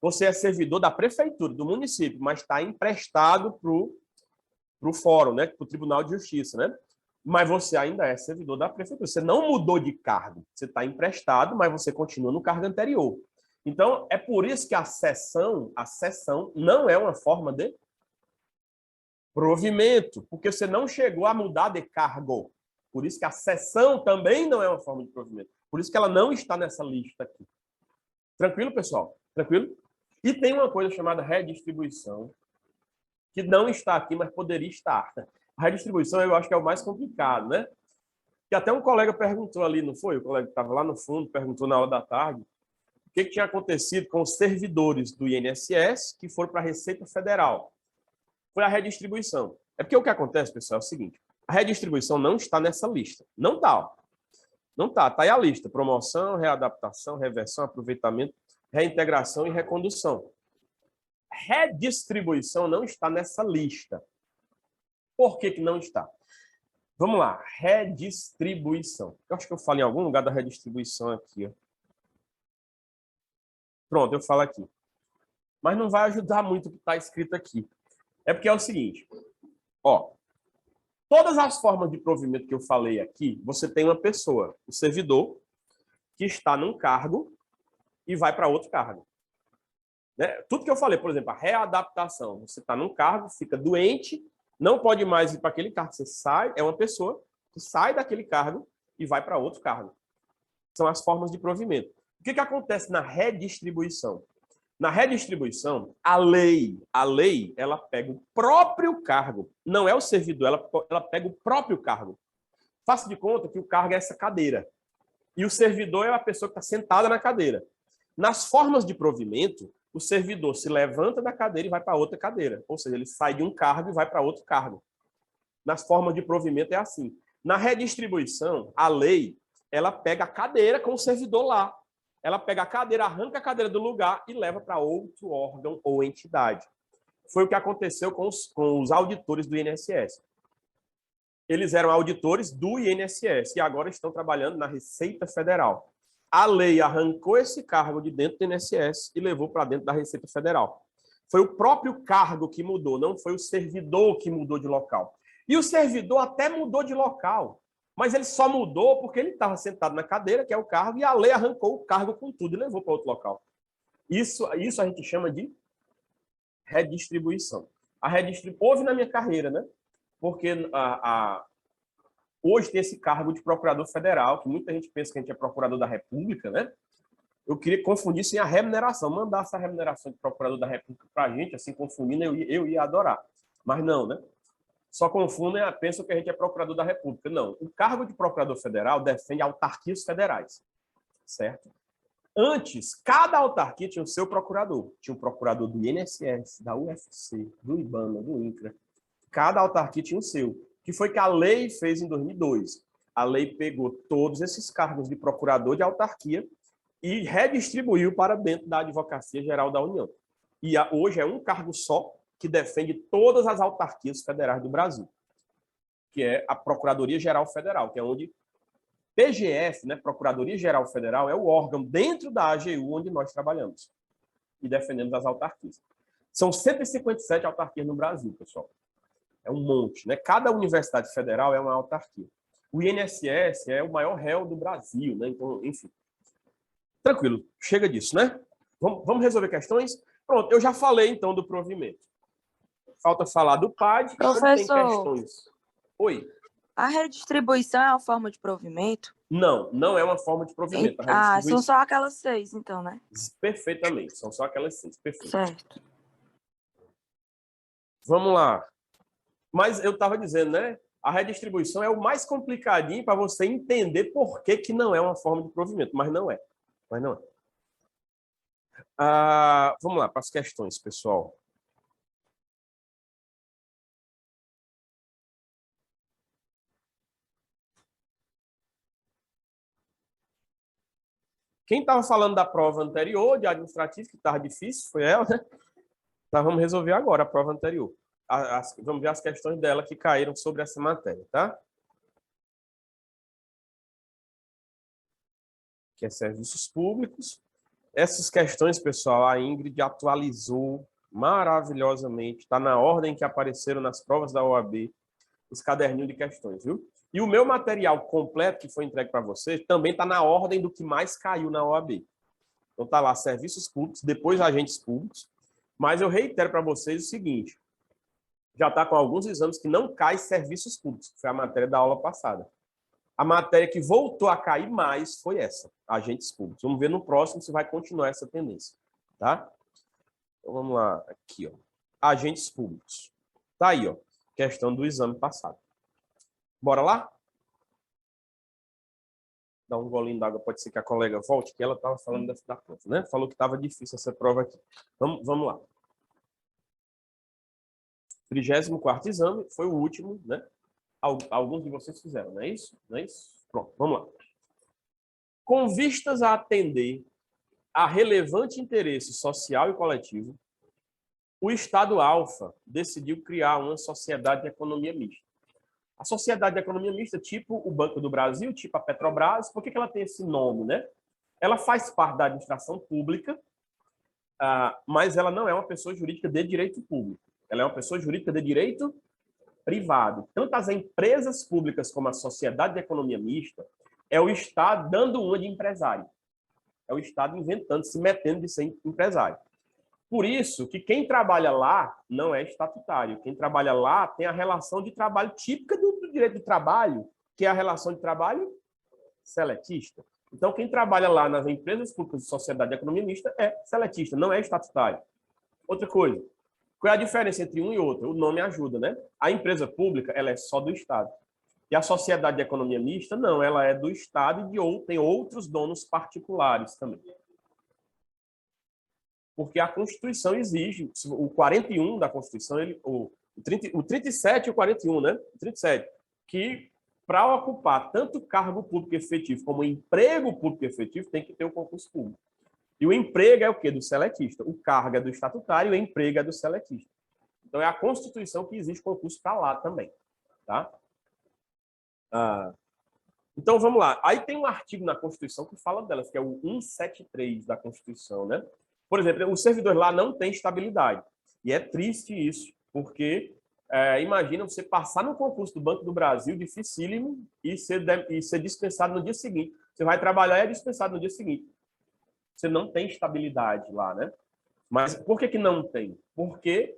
Você é servidor da prefeitura, do município, mas está emprestado para o fórum, né? Para o Tribunal de Justiça, né? Mas você ainda é servidor da prefeitura. Você não mudou de cargo. Você está emprestado, mas você continua no cargo anterior. Então, é por isso que a cessão não é uma forma de provimento, porque você não chegou a mudar de cargo. Por isso que a cessão também não é uma forma de provimento. Por isso que ela não está nessa lista aqui. Tranquilo, pessoal? Tranquilo? E tem uma coisa chamada redistribuição, que não está aqui, mas poderia estar. A redistribuição eu acho que é o mais complicado, né? Que até um colega perguntou ali, não foi? O colega que estava lá no fundo perguntou na aula da tarde o que tinha acontecido com os servidores do INSS que foram para a Receita Federal. Foi a redistribuição. É porque o que acontece, pessoal, é o seguinte, a redistribuição não está nessa lista. Não está. Não está. Está aí a lista. Promoção, readaptação, reversão, aproveitamento, reintegração e recondução. Redistribuição não está nessa lista. Por que não está? Vamos lá. Redistribuição. Eu acho que eu falo em algum lugar da redistribuição aqui. Ó. Pronto, eu falo aqui. Mas não vai ajudar muito o que está escrito aqui. É porque é o seguinte, ó, todas as formas de provimento que eu falei aqui, você tem uma pessoa, o servidor, que está num cargo e vai para outro cargo. Né? Tudo que eu falei, por exemplo, a readaptação, você está num cargo, fica doente, não pode mais ir para aquele cargo, você sai, é uma pessoa que sai daquele cargo e vai para outro cargo. São as formas de provimento. O que acontece na redistribuição? Na redistribuição, a lei, ela pega o próprio cargo. Não é o servidor, ela pega o próprio cargo. Faça de conta que o cargo é essa cadeira. E o servidor é a pessoa que está sentada na cadeira. Nas formas de provimento, o servidor se levanta da cadeira e vai para outra cadeira. Ou seja, ele sai de um cargo e vai para outro cargo. Nas formas de provimento é assim. Na redistribuição, a lei, ela pega a cadeira com o servidor lá. Ela pega a cadeira, arranca a cadeira do lugar e leva para outro órgão ou entidade. Foi o que aconteceu com os auditores do INSS. Eles eram auditores do INSS e agora estão trabalhando na Receita Federal. A lei arrancou esse cargo de dentro do INSS e levou para dentro da Receita Federal. Foi o próprio cargo que mudou, não foi o servidor que mudou de local. E o servidor até mudou de local, mas ele só mudou porque ele estava sentado na cadeira, que é o cargo, e a lei arrancou o cargo com tudo e levou para outro local. Isso a gente chama de redistribuição. Houve na minha carreira, né? Porque hoje tem esse cargo de procurador federal, que muita gente pensa que a gente é procurador da República, né? Eu queria confundir sem a remuneração, mandar essa remuneração de procurador da República para a gente, assim, confundindo, eu ia adorar. Mas não, né? Só confundem, pensam que a gente é procurador da República. Não, o cargo de procurador federal defende autarquias federais, certo? Antes, cada autarquia tinha o seu procurador. Tinha o procurador do INSS, da UFC, do IBAMA, do INCRA. Cada autarquia tinha o seu. Que foi que a lei fez em 2002. A lei pegou todos esses cargos de procurador de autarquia e redistribuiu para dentro da Advocacia Geral da União. E hoje é um cargo só que defende todas as autarquias federais do Brasil, que é a Procuradoria Geral Federal, que é onde PGF, né, Procuradoria Geral Federal, é o órgão dentro da AGU onde nós trabalhamos e defendemos as autarquias. São 157 autarquias no Brasil, pessoal. É um monte, né? Cada universidade federal é uma autarquia. O INSS é o maior réu do Brasil, né? Então, enfim. Tranquilo, chega disso, né? Vamos resolver questões? Pronto, eu já falei, então, do provimento. Falta falar do PAD. Professor, tem questões. Oi. A redistribuição é uma forma de provimento? Não, não é uma forma de provimento. São só aquelas 6, então, né? Perfeitamente, são só aquelas 6. Perfeito. Certo. Vamos lá. Mas eu estava dizendo, né? A redistribuição é o mais complicadinho para você entender por que não é uma forma de provimento, mas não é. Vamos lá para as questões, pessoal. Quem estava falando da prova anterior, de administrativo, que estava difícil, foi ela, né? Nós vamos resolver agora a prova anterior. Vamos ver as questões dela que caíram sobre essa matéria, tá? Que é serviços públicos. Essas questões, pessoal, a Ingrid atualizou maravilhosamente. Está na ordem que apareceram nas provas da OAB, os caderninhos de questões, viu? E o meu material completo que foi entregue para vocês também está na ordem do que mais caiu na OAB. Então está lá serviços públicos, depois agentes públicos. Mas eu reitero para vocês o seguinte, já está com alguns exames que não cai serviços públicos, que foi a matéria da aula passada. A matéria que voltou a cair mais foi essa, agentes públicos. Vamos ver no próximo se vai continuar essa tendência, tá? Então vamos lá, aqui, ó. Agentes públicos. Tá aí, ó, questão do exame passado. Bora lá? Dá um golinho d'água, pode ser que a colega volte, que ela estava falando da prova, né? Falou que estava difícil essa prova aqui. Vamos lá. 34º exame, foi o último, né? Alguns de vocês fizeram, não é isso? Não é isso? Pronto, vamos lá. Com vistas a atender a relevante interesse social e coletivo, o Estado Alfa decidiu criar uma sociedade de economia mista. A sociedade de economia mista, tipo o Banco do Brasil, tipo a Petrobras, por que ela tem esse nome, né? Ela faz parte da administração pública, mas ela não é uma pessoa jurídica de direito público. Ela é uma pessoa jurídica de direito privado. Tanto as empresas públicas como a sociedade de economia mista é o Estado dando uma de empresário. É o Estado inventando, se metendo de ser empresário. Por isso que quem trabalha lá não é estatutário. Quem trabalha lá tem a relação de trabalho típica do direito do trabalho, que é a relação de trabalho seletista. Então, quem trabalha lá nas empresas públicas de sociedade de economia mista é seletista, não é estatutário. Outra coisa, qual é a diferença entre um e outro? O nome ajuda, né? A empresa pública, ela é só do Estado. E a sociedade de economia mista, não, ela é do Estado e tem outros donos particulares também. Porque a Constituição exige, o 41 da Constituição, o 37 e o 41, né? O 37, que para ocupar tanto cargo público efetivo como emprego público efetivo, tem que ter o concurso público. E o emprego é o quê? Do seletista. O cargo é do estatutário e o emprego é do seletista. Então, é a Constituição que exige concurso para lá também. Tá? Então, vamos lá. Aí tem um artigo na Constituição que fala delas, que é o 173 da Constituição. Né? Por exemplo, os servidores lá não têm estabilidade. E é triste isso, porque imagina você passar no concurso do Banco do Brasil, dificílimo, e ser dispensado no dia seguinte. Você vai trabalhar e é dispensado no dia seguinte. Você não tem estabilidade lá, né? Mas por que não tem? Porque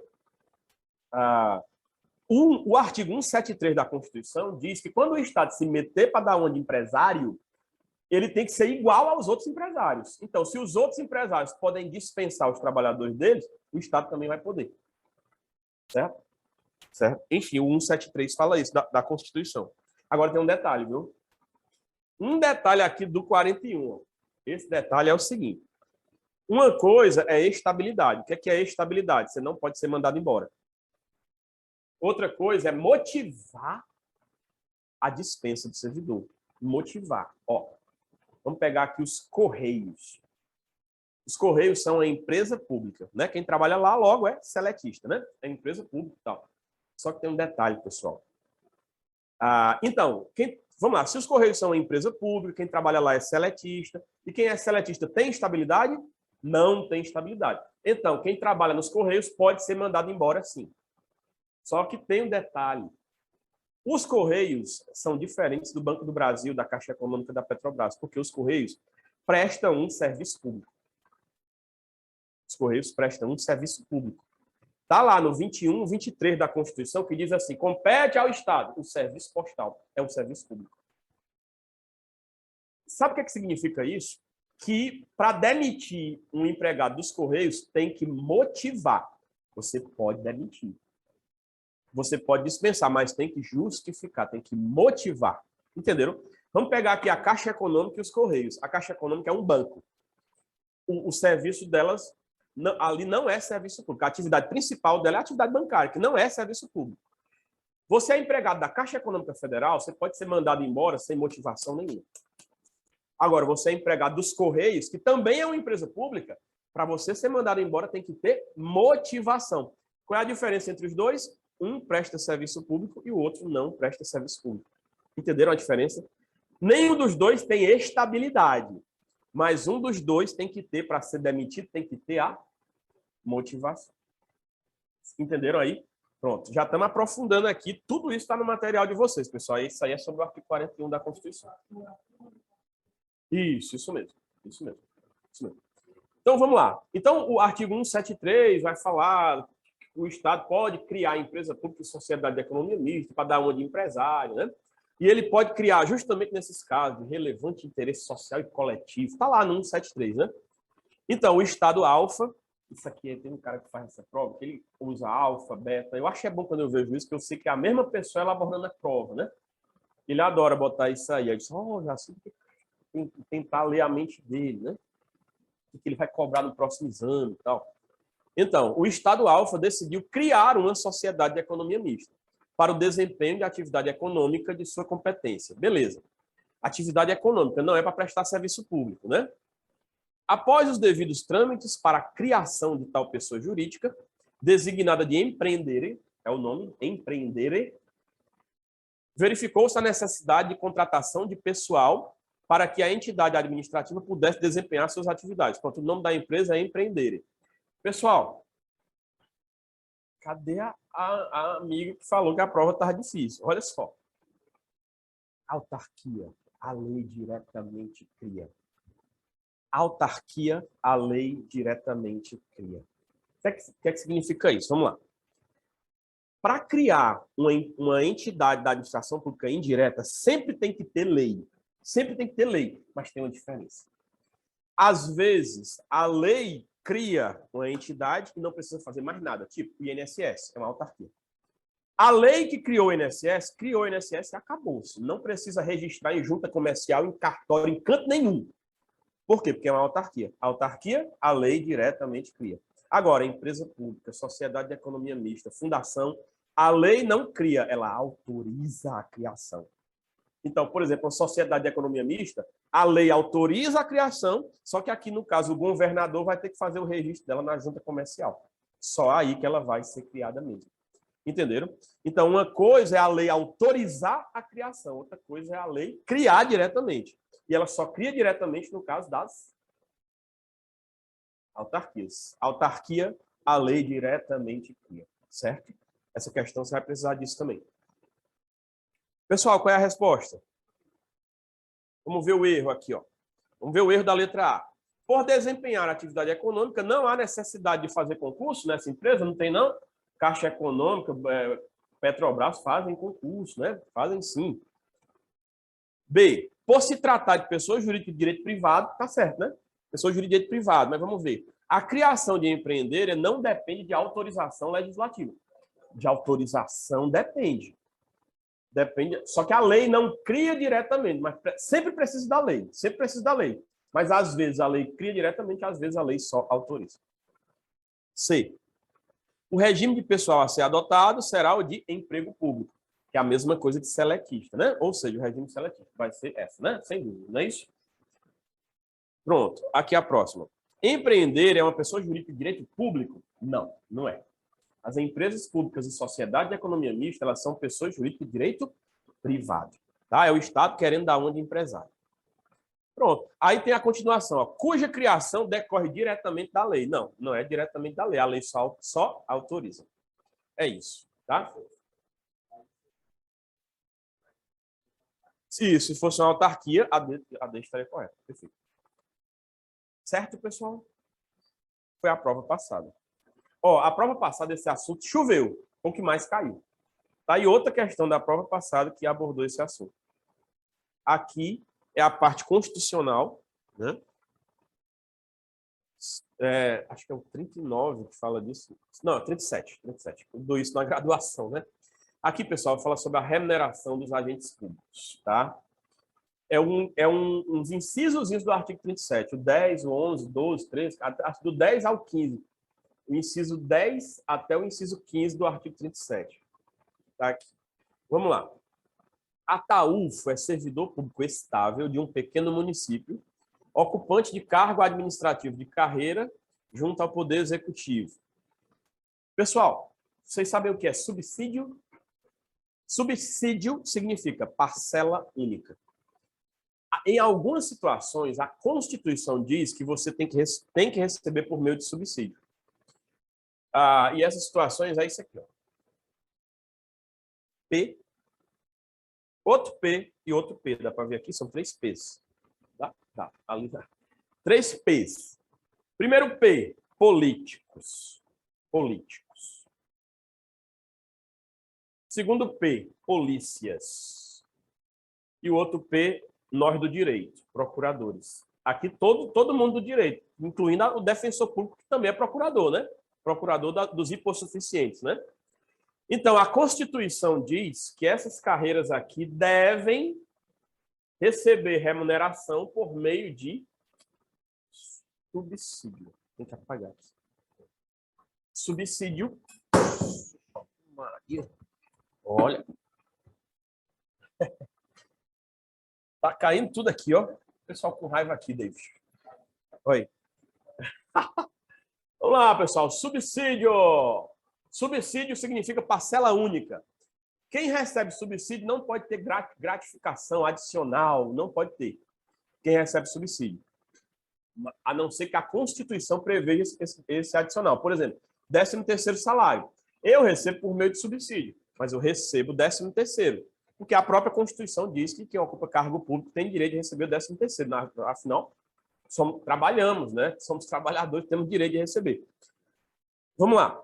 o artigo 173 da Constituição diz que quando o Estado se meter para dar uma de empresário, ele tem que ser igual aos outros empresários. Então, se os outros empresários podem dispensar os trabalhadores deles, o Estado também vai poder. Certo? Certo? Enfim, o 173 fala isso da Constituição. Agora tem um detalhe, viu? Um detalhe aqui do 41. Esse detalhe é o seguinte. Uma coisa é estabilidade. O que é estabilidade? Você não pode ser mandado embora. Outra coisa é motivar a dispensa do servidor. Motivar. Ó, vamos pegar aqui os Correios. Os Correios são a empresa pública, né? Quem trabalha lá logo é seletista, né? É empresa pública e tal. Só que tem um detalhe, pessoal. Então, vamos lá. Se os Correios são uma empresa pública, quem trabalha lá é seletista. E quem é seletista tem estabilidade? Não tem estabilidade. Então, quem trabalha nos Correios pode ser mandado embora, sim. Só que tem um detalhe. Os Correios são diferentes do Banco do Brasil, da Caixa Econômica da Petrobras, porque os Correios prestam um serviço público. Os Correios prestam um serviço público. Está lá no 21, 23 da Constituição, que diz assim, compete ao Estado o serviço postal. É um serviço público. Sabe o que significa isso? Que para demitir um empregado dos Correios tem que motivar. Você pode demitir. Você pode dispensar, mas tem que justificar, tem que motivar. Entenderam? Vamos pegar aqui a Caixa Econômica e os Correios. A Caixa Econômica é um banco. O serviço delas ali não é serviço público. A atividade principal dela é a atividade bancária, que não é serviço público. Você é empregado da Caixa Econômica Federal, você pode ser mandado embora sem motivação nenhuma. Agora, você é empregado dos Correios, que também é uma empresa pública, para você ser mandado embora tem que ter motivação. Qual é a diferença entre os dois? Um presta serviço público e o outro não presta serviço público. Entenderam a diferença? Nenhum dos dois tem estabilidade, mas um dos dois tem que ter, para ser demitido, tem que ter a motivação. Entenderam aí? Pronto, já estamos aprofundando aqui. Tudo isso está no material de vocês, pessoal. Isso aí é sobre o artigo 41 da Constituição. Isso mesmo. Isso mesmo. Então, vamos lá. Então, o artigo 173 vai falar que o Estado pode criar empresa pública e sociedade de economia mista para dar uma de empresário, né? E ele pode criar, justamente nesses casos, de relevante interesse social e coletivo. Está lá no 173, né? Então, o Estado alfa, isso aqui, tem um cara que faz essa prova, que ele usa alfa, beta. Eu acho que é bom quando eu vejo isso, que eu sei que é a mesma pessoa elaborando a prova, né? Ele adora botar isso aí. Eu disse, já sei que tem que tentar ler a mente dele, né? O que ele vai cobrar no próximo exame e tal. Então, o Estado alfa decidiu criar uma sociedade de economia mista para o desempenho de atividade econômica de sua competência. Beleza. Atividade econômica não é para prestar serviço público, né? Após os devidos trâmites para a criação de tal pessoa jurídica, designada de empreendere, é o nome, empreendere, verificou-se a necessidade de contratação de pessoal para que a entidade administrativa pudesse desempenhar suas atividades. Portanto, o nome da empresa é empreendere. Pessoal, cadê a amiga que falou que a prova estava difícil? Olha só. Autarquia, a lei diretamente cria. Autarquia, a lei diretamente cria. O que é que significa isso? Vamos lá. Para criar uma entidade da administração pública indireta, sempre tem que ter lei. Sempre tem que ter lei, mas tem uma diferença. Às vezes, a lei cria uma entidade que não precisa fazer mais nada, tipo o INSS, é uma autarquia. A lei que criou o INSS e acabou-se. Não precisa registrar em junta comercial, em cartório, em canto nenhum. Por quê? Porque é uma autarquia. A autarquia, a lei diretamente cria. Agora, empresa pública, sociedade de economia mista, fundação, a lei não cria, ela autoriza a criação. Então, por exemplo, a sociedade de economia mista, a lei autoriza a criação, só que aqui, no caso, o governador vai ter que fazer o registro dela na junta comercial. Só aí que ela vai ser criada mesmo. Entenderam? Então, uma coisa é a lei autorizar a criação, outra coisa é a lei criar diretamente. E ela só cria diretamente no caso das autarquias. Autarquia, a lei diretamente cria, certo? Essa questão você vai precisar disso também. Pessoal, qual é a resposta? Vamos ver o erro aqui, ó. Vamos ver o erro da letra A. Por desempenhar atividade econômica, não há necessidade de fazer concurso nessa empresa, não tem não? Caixa Econômica, Petrobras fazem concurso, né? Fazem sim. B. Por se tratar de pessoa jurídica de direito privado, tá certo, né? Pessoa jurídica de direito privado, mas vamos ver. A criação de empreender não depende de autorização legislativa. De autorização depende. Depende. Só que a lei não cria diretamente, mas sempre precisa da lei. Sempre precisa da lei. Mas às vezes a lei cria diretamente, às vezes a lei só autoriza. C. O regime de pessoal a ser adotado será o de emprego público, que é a mesma coisa de seletista, né? Ou seja, o regime seletista vai ser essa, né? Sem dúvida, não é isso? Pronto, aqui a próxima. Empreender é uma pessoa jurídica de direito público? Não, não é. As empresas públicas e sociedade de economia mista, elas são pessoas jurídicas de direito privado. Tá? É o Estado querendo dar uma de empresário. Pronto. Aí tem a continuação, ó, cuja criação decorre diretamente da lei. Não, não é diretamente da lei. A lei só autoriza. É isso, tá? Se fosse uma autarquia, a D estaria correta. Perfeito. Certo, pessoal? Foi a prova passada. Ó, a prova passada, esse assunto choveu. O que mais caiu? Tá? E outra questão da prova passada que abordou esse assunto. Aqui é a parte constitucional, né? Acho que é o 39 que fala disso. Não, 37. Eu dou isso na graduação, né? Aqui, pessoal, fala sobre a remuneração dos agentes públicos, tá? Uns incisozinhos do artigo 37, o 10, o 11, 12, 13, do 10 ao 15. O inciso 10 até o inciso 15 do artigo 37. Tá aqui. Vamos lá. Ataúfo é servidor público estável de um pequeno município, ocupante de cargo administrativo de carreira junto ao Poder Executivo. Pessoal, vocês sabem o que é subsídio? Subsídio significa parcela única. Em algumas situações, a Constituição diz que você tem que receber por meio de subsídio. E essas situações é isso aqui, ó. P, outro P e outro P. Dá para ver aqui? São 3 P's. Tá. Ali tá. 3 P's. Primeiro P, políticos. Políticos. Segundo P, polícias. E o outro P, nós do direito, procuradores. Aqui todo mundo do direito, incluindo o defensor público, que também é procurador, né? Procurador dos hipossuficientes, né? Então, a Constituição diz que essas carreiras aqui devem receber remuneração por meio de subsídio. Tem que apagar aqui. Subsídio. Maria. Olha. Tá caindo tudo aqui, ó. O pessoal com raiva aqui, David. Oi. Vamos lá, pessoal. Subsídio. Subsídio significa parcela única. Quem recebe subsídio não pode ter gratificação adicional, não pode ter. Quem recebe subsídio. A não ser que a Constituição preveja esse adicional. Por exemplo, 13º salário. Eu recebo por meio de subsídio, mas eu recebo 13º. Porque a própria Constituição diz que quem ocupa cargo público tem direito de receber o 13º. Afinal, trabalhamos, né? Somos trabalhadores, temos direito de receber. Vamos lá.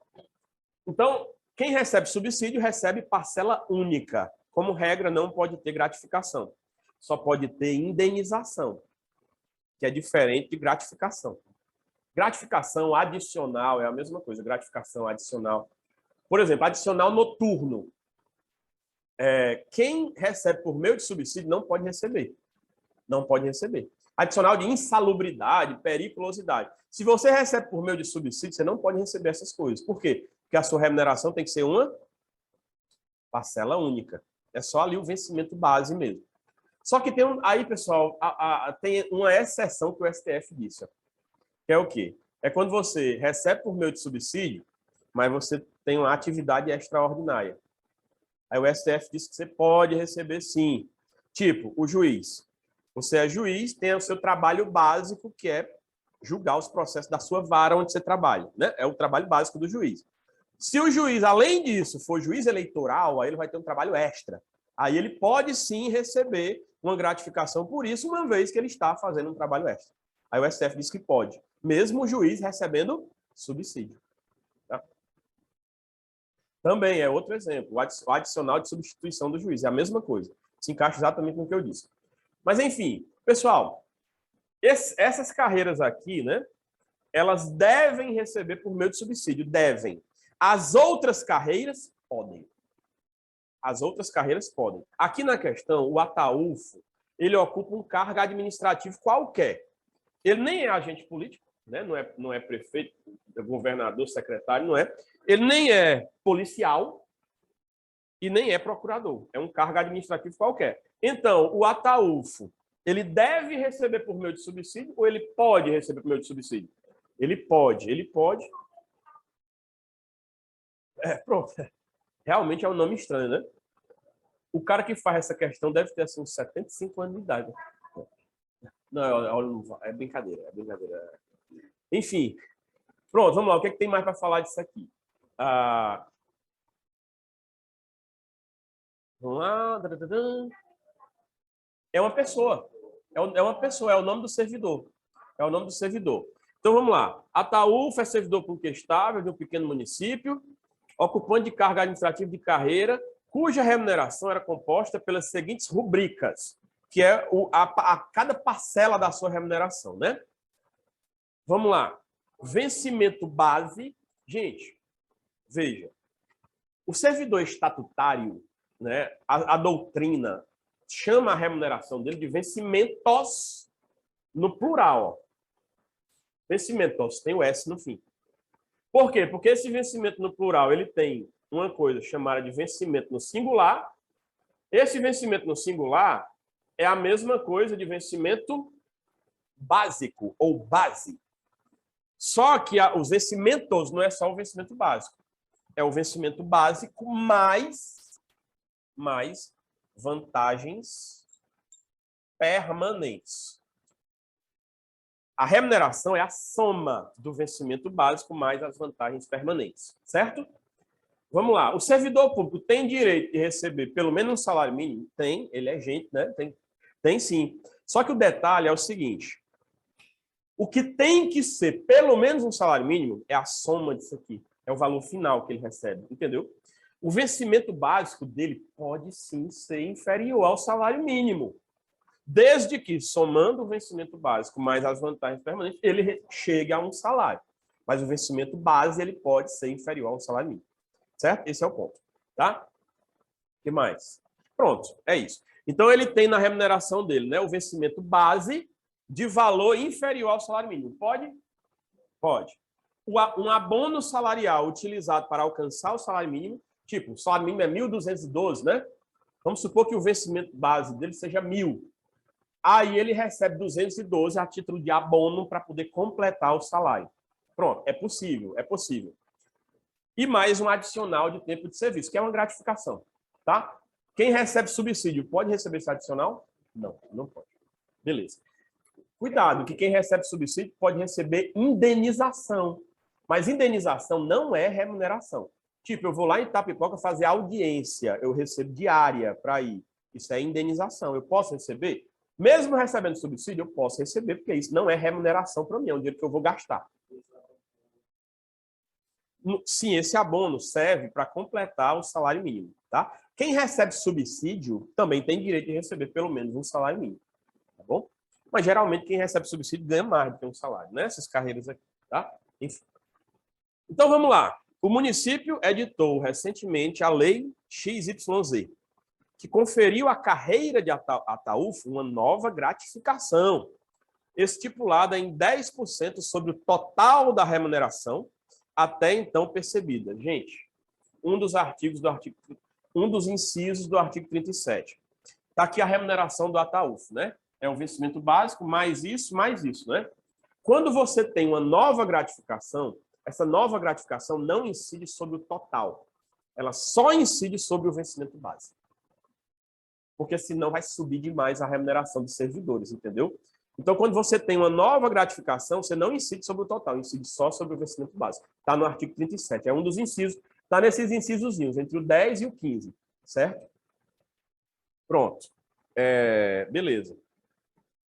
Então, quem recebe subsídio recebe parcela única. Como regra, não pode ter gratificação. Só pode ter indenização, que é diferente de gratificação. Gratificação adicional é a mesma coisa. Gratificação adicional. Por exemplo, adicional noturno. quem recebe por meio de subsídio não pode receber. Não pode receber. Adicional de insalubridade, periculosidade. Se você recebe por meio de subsídio, você não pode receber essas coisas. Por quê? Porque a sua remuneração tem que ser uma parcela única. É só ali o vencimento base mesmo. Só que tem aí, pessoal, tem uma exceção que o STF disse. Ó, que é o quê? É quando você recebe por meio de subsídio, mas você tem uma atividade extraordinária. Aí o STF disse que você pode receber sim. Tipo, o juiz. Você é juiz, tem o seu trabalho básico, que é julgar os processos da sua vara onde você trabalha, né? É o trabalho básico do juiz. Se o juiz, além disso, for juiz eleitoral, aí ele vai ter um trabalho extra. Aí ele pode sim receber uma gratificação por isso, uma vez que ele está fazendo um trabalho extra. Aí o STF diz que pode, mesmo o juiz recebendo subsídio. Tá? Também é outro exemplo, o adicional de substituição do juiz, é a mesma coisa. Se encaixa exatamente no que eu disse. Mas, enfim, pessoal, essas carreiras aqui, né, elas devem receber por meio de subsídio, devem. As outras carreiras podem. As outras carreiras podem. Aqui na questão, o ataúfo, ele ocupa um cargo administrativo qualquer. Ele nem é agente político, né? Não é prefeito, é governador, secretário, não é. Ele nem é policial e nem é procurador. É um cargo administrativo qualquer. Então, o ataúfo, ele deve receber por meio de subsídio ou ele pode receber por meio de subsídio? Ele pode. Pronto. Realmente é um nome estranho, né? O cara que faz essa questão deve ter assim, uns 75 anos de idade. Não, é brincadeira, Enfim, pronto, vamos lá. O que, é que tem mais para falar disso aqui? Vamos lá. É uma pessoa. É uma pessoa, é o nome do servidor. É o nome do servidor. Então, vamos lá. Ataúfo é servidor público estável de um pequeno município, ocupante de cargo administrativo de carreira, cuja remuneração era composta pelas seguintes rubricas, que é cada parcela da sua remuneração, né? Vamos lá. Vencimento base. Gente, veja. O servidor estatutário, né, a doutrina chama a remuneração dele de vencimentos no plural. Ó. Vencimentos, tem o S no fim. Por quê? Porque esse vencimento no plural ele tem uma coisa chamada de vencimento no singular. Esse vencimento no singular é a mesma coisa de vencimento básico ou base. Só que os vencimentos não é só o vencimento básico. É o vencimento básico mais vantagens permanentes. A remuneração é a soma do vencimento básico mais as vantagens permanentes, certo? Vamos lá. O servidor público tem direito de receber pelo menos um salário mínimo? Tem, ele é gente, né? Tem sim. Só que o detalhe é o seguinte: o que tem que ser pelo menos um salário mínimo é a soma disso aqui. É o valor final que ele recebe, entendeu? O vencimento básico dele pode sim ser inferior ao salário mínimo. Desde que, somando o vencimento básico mais as vantagens permanentes, ele chegue a um salário. Mas o vencimento base ele pode ser inferior ao salário mínimo. Certo? Esse é o ponto. Tá? O que mais? Pronto, é isso. Então, ele tem na remuneração dele, né, o vencimento base de valor inferior ao salário mínimo. Pode? Pode. Um abono salarial utilizado para alcançar o salário mínimo, tipo, o salário mínimo é 1.212, né? Vamos supor que o vencimento base dele seja 1.000. Aí ele recebe 212 a título de abono para poder completar o salário. Pronto, é possível, é possível. E mais um adicional de tempo de serviço, que é uma gratificação, tá? Quem recebe subsídio pode receber esse adicional? Não, não pode. Beleza. Cuidado, que quem recebe subsídio pode receber indenização. Mas indenização não é remuneração. Tipo, eu vou lá em Itapipoca fazer audiência, eu recebo diária para ir. Isso é indenização. Eu posso receber? Mesmo recebendo subsídio, eu posso receber, porque isso não é remuneração para mim, é um dinheiro que eu vou gastar. Sim, esse abono serve para completar o salário mínimo, tá? Quem recebe subsídio também tem direito de receber pelo menos um salário mínimo, tá bom? Mas geralmente quem recebe subsídio ganha mais do que um salário, né? Essas carreiras aqui, tá? Enfim. Então vamos lá. O município editou recentemente a Lei XYZ, que conferiu à carreira de Ataúfo uma nova gratificação, estipulada em 10% sobre o total da remuneração até então percebida. Gente, um dos incisos do artigo 37. Está aqui a remuneração do Ataúfo, né? É o vencimento básico, mais isso, né? Quando você tem uma nova gratificação, essa nova gratificação não incide sobre o total. Ela só incide sobre o vencimento básico. Porque senão vai subir demais a remuneração dos servidores, entendeu? Então, quando você tem uma nova gratificação, você não incide sobre o total, incide só sobre o vencimento básico. Está no artigo 37, é um dos incisos, está nesses incisozinhos, entre o 10 e o 15, certo? Pronto. Beleza.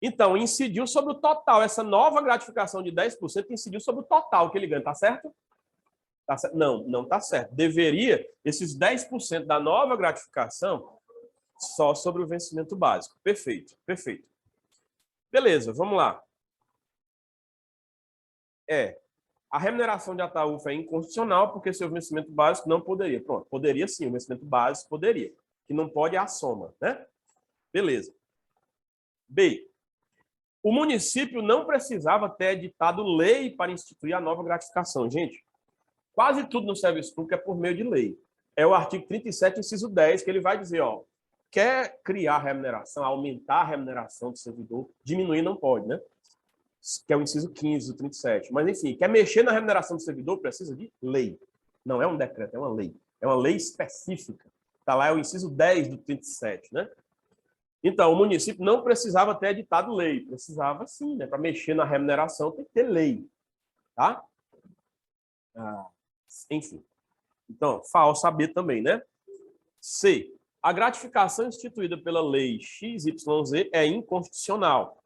Então, incidiu sobre o total. Essa nova gratificação de 10% incidiu sobre o total que ele ganha, tá certo? Tá certo? Não, não tá certo. Deveria, esses 10% da nova gratificação, só sobre o vencimento básico. Perfeito, perfeito. Beleza, vamos lá. A remuneração de Ataúfo é inconstitucional porque seu vencimento básico não poderia. Pronto, poderia sim, o vencimento básico poderia. Que não pode é a soma, né? Beleza. B. O município não precisava ter editado lei para instituir a nova gratificação. Gente, quase tudo no serviço público é por meio de lei. É o artigo 37, inciso 10, que ele vai dizer, ó, quer criar remuneração, aumentar a remuneração do servidor, diminuir não pode, né? Que é o inciso 15 do 37. Mas, enfim, quer mexer na remuneração do servidor, precisa de lei. Não é um decreto, é uma lei. É uma lei específica. Está lá, é o inciso 10 do 37, né? Então, o município não precisava ter editado lei. Precisava sim, né? Para mexer na remuneração tem que ter lei. Tá? Enfim. Então, falso saber também, né? C. A gratificação instituída pela lei XYZ é inconstitucional.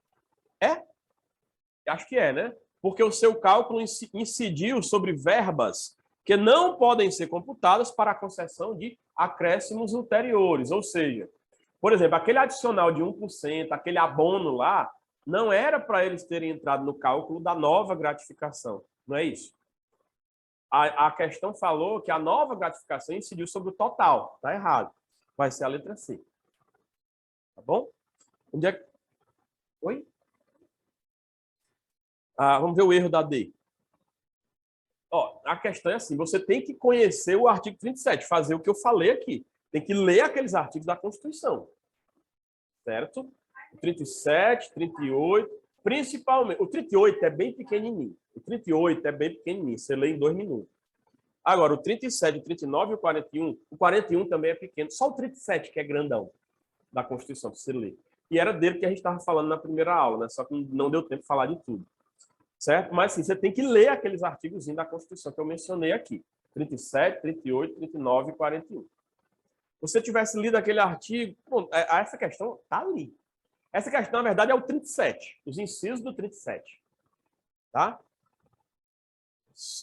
Acho que é, né? Porque o seu cálculo incidiu sobre verbas que não podem ser computadas para a concessão de acréscimos ulteriores. Ou seja, por exemplo, aquele adicional de 1%, aquele abono lá, não era para eles terem entrado no cálculo da nova gratificação. Não é isso? A questão falou que a nova gratificação incidiu sobre o total. Está errado. Vai ser a letra C. Tá bom? Onde é que... Oi? Vamos ver o erro da D. Ó, a questão é assim, você tem que conhecer o artigo 37, fazer o que eu falei aqui. Tem que ler aqueles artigos da Constituição. Certo? O 37, 38, principalmente. O 38 é bem pequenininho. O 38 é bem pequenininho, você lê em 2 minutos. Agora, o 37, o 39 e o 41 também é pequeno. Só o 37 que é grandão da Constituição, para você ler. E era dele que a gente estava falando na primeira aula, né? Só que não deu tempo de falar de tudo. Certo? Mas sim, você tem que ler aqueles artigos da Constituição que eu mencionei aqui. 37, 38, 39 e 41. Se você tivesse lido aquele artigo, bom, essa questão está ali. Essa questão, na verdade, é o 37, os incisos do 37. Tá?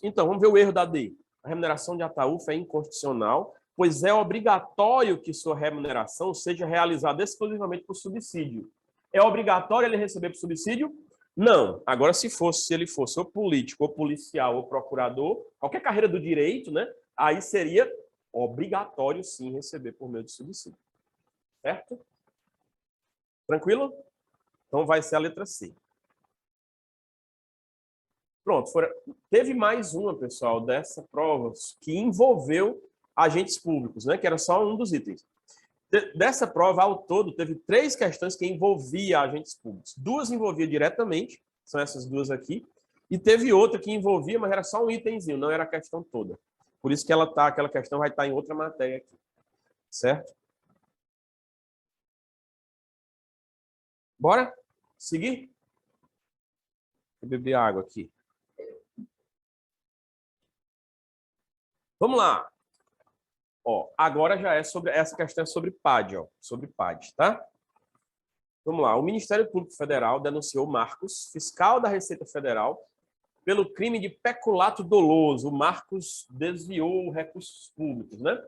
Então, vamos ver o erro da D. A remuneração de Ataúfo é inconstitucional, pois é obrigatório que sua remuneração seja realizada exclusivamente por subsídio. É obrigatório ele receber por subsídio? Não. Agora, se ele fosse ou político, ou policial, ou procurador, qualquer carreira do direito, né? Aí seria obrigatório, sim, receber por meio de subsídio. Certo? Tranquilo? Então, vai ser a letra C. Pronto. Teve mais uma, pessoal, dessa prova que envolveu agentes públicos, né? Que era só um dos itens. Dessa prova, ao todo, teve 3 questões que envolviam agentes públicos. 2 envolviam diretamente, são essas 2 aqui, e teve outra que envolvia, mas era só um itemzinho, não era a questão toda. Por isso que aquela questão vai estar em outra matéria aqui. Certo? Bora? Seguir? Vou beber água aqui. Vamos lá. Ó, agora já é sobre essa questão sobre PAD, ó, sobre PAD, tá? Vamos lá. O Ministério Público Federal denunciou Marcos, fiscal da Receita Federal, pelo crime de peculato doloso. O Marcos desviou recursos públicos, né?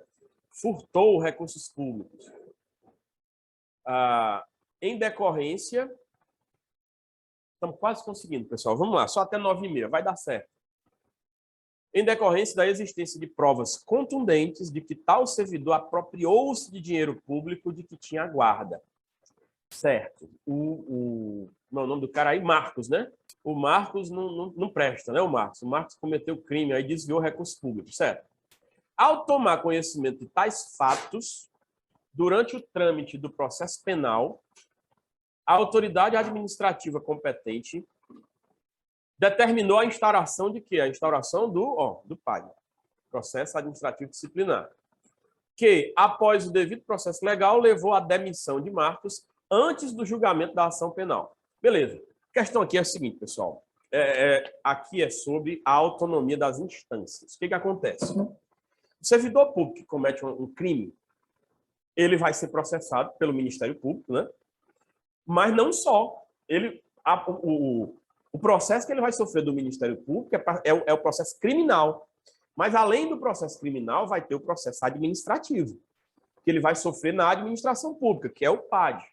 Furtou recursos públicos. Em decorrência, estamos quase conseguindo, pessoal. Vamos lá, só até 9h30, vai dar certo. em decorrência da existência de provas contundentes de que tal servidor apropriou-se de dinheiro público de que tinha guarda. Certo. O nome do cara aí, Marcos, né? O Marcos não presta, né? O Marcos cometeu crime, aí desviou recursos públicos, certo? Ao tomar conhecimento de tais fatos, durante o trâmite do processo penal, a autoridade administrativa competente determinou a instauração de quê? A instauração do PAD, Processo Administrativo Disciplinar, que, após o devido processo legal, levou à demissão de Marcos antes do julgamento da ação penal. Beleza. A questão aqui é a seguinte, pessoal. Aqui é sobre a autonomia das instâncias. O que acontece? O servidor público que comete um crime, ele vai ser processado pelo Ministério Público, né? Mas não só. O processo que ele vai sofrer do Ministério Público é o processo criminal. Mas, além do processo criminal, vai ter o processo administrativo, que ele vai sofrer na administração pública, que é o PAD.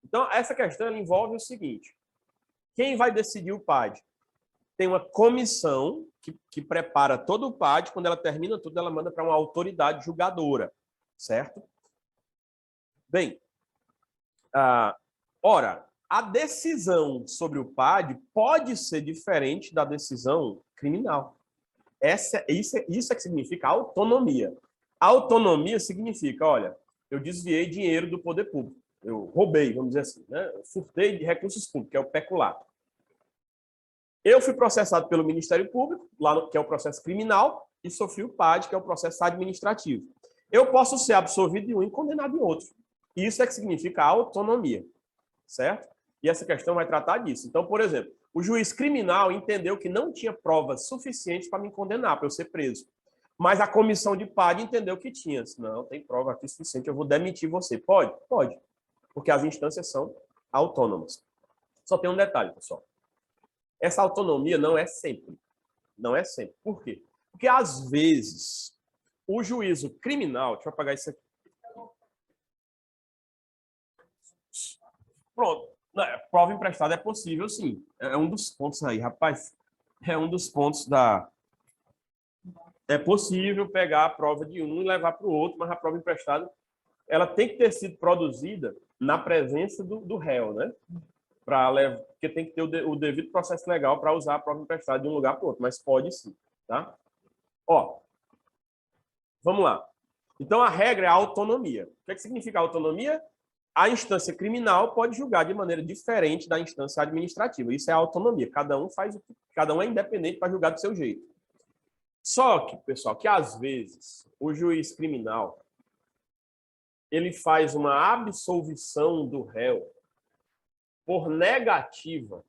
Então, essa questão ela envolve o seguinte. Quem vai decidir o PAD? Tem uma comissão que prepara todo o PAD. Quando ela termina tudo, ela manda para uma autoridade julgadora. Certo? Bem, ora, a decisão sobre o PAD pode ser diferente da decisão criminal. Isso é que significa autonomia. Autonomia significa, olha, eu desviei dinheiro do poder público. Eu roubei, vamos dizer assim, né? Eu furtei de recursos públicos, que é o peculato. Eu fui processado pelo Ministério Público, que é o processo criminal, e sofri o PAD, que é o processo administrativo. Eu posso ser absolvido de um e condenado em outro. Isso é que significa autonomia, certo? E essa questão vai tratar disso. Então, por exemplo, o juiz criminal entendeu que não tinha provas suficientes para me condenar, para eu ser preso. Mas a comissão de PAD entendeu que tinha. Não, tem prova aqui suficiente, eu vou demitir você. Pode? Pode. Porque as instâncias são autônomas. Só tem um detalhe, pessoal. Essa autonomia não é sempre. Não é sempre. Por quê? Porque, às vezes, o juízo criminal... Deixa eu apagar isso aqui. Pronto. Prova emprestada é possível, sim. É um dos pontos aí, rapaz. É um dos pontos da... É possível pegar a prova de um e levar para o outro, mas a prova emprestada ela tem que ter sido produzida na presença do réu, né? Porque tem que ter o devido processo legal para usar a prova emprestada de um lugar para o outro, mas pode sim, tá? Ó, vamos lá. Então, a regra é a autonomia. O que significa autonomia? A instância criminal pode julgar de maneira diferente da instância administrativa. Isso é a autonomia. Cada um é independente para julgar do seu jeito. Só que, pessoal, que às vezes o juiz criminal ele faz uma absolvição do réu por negativa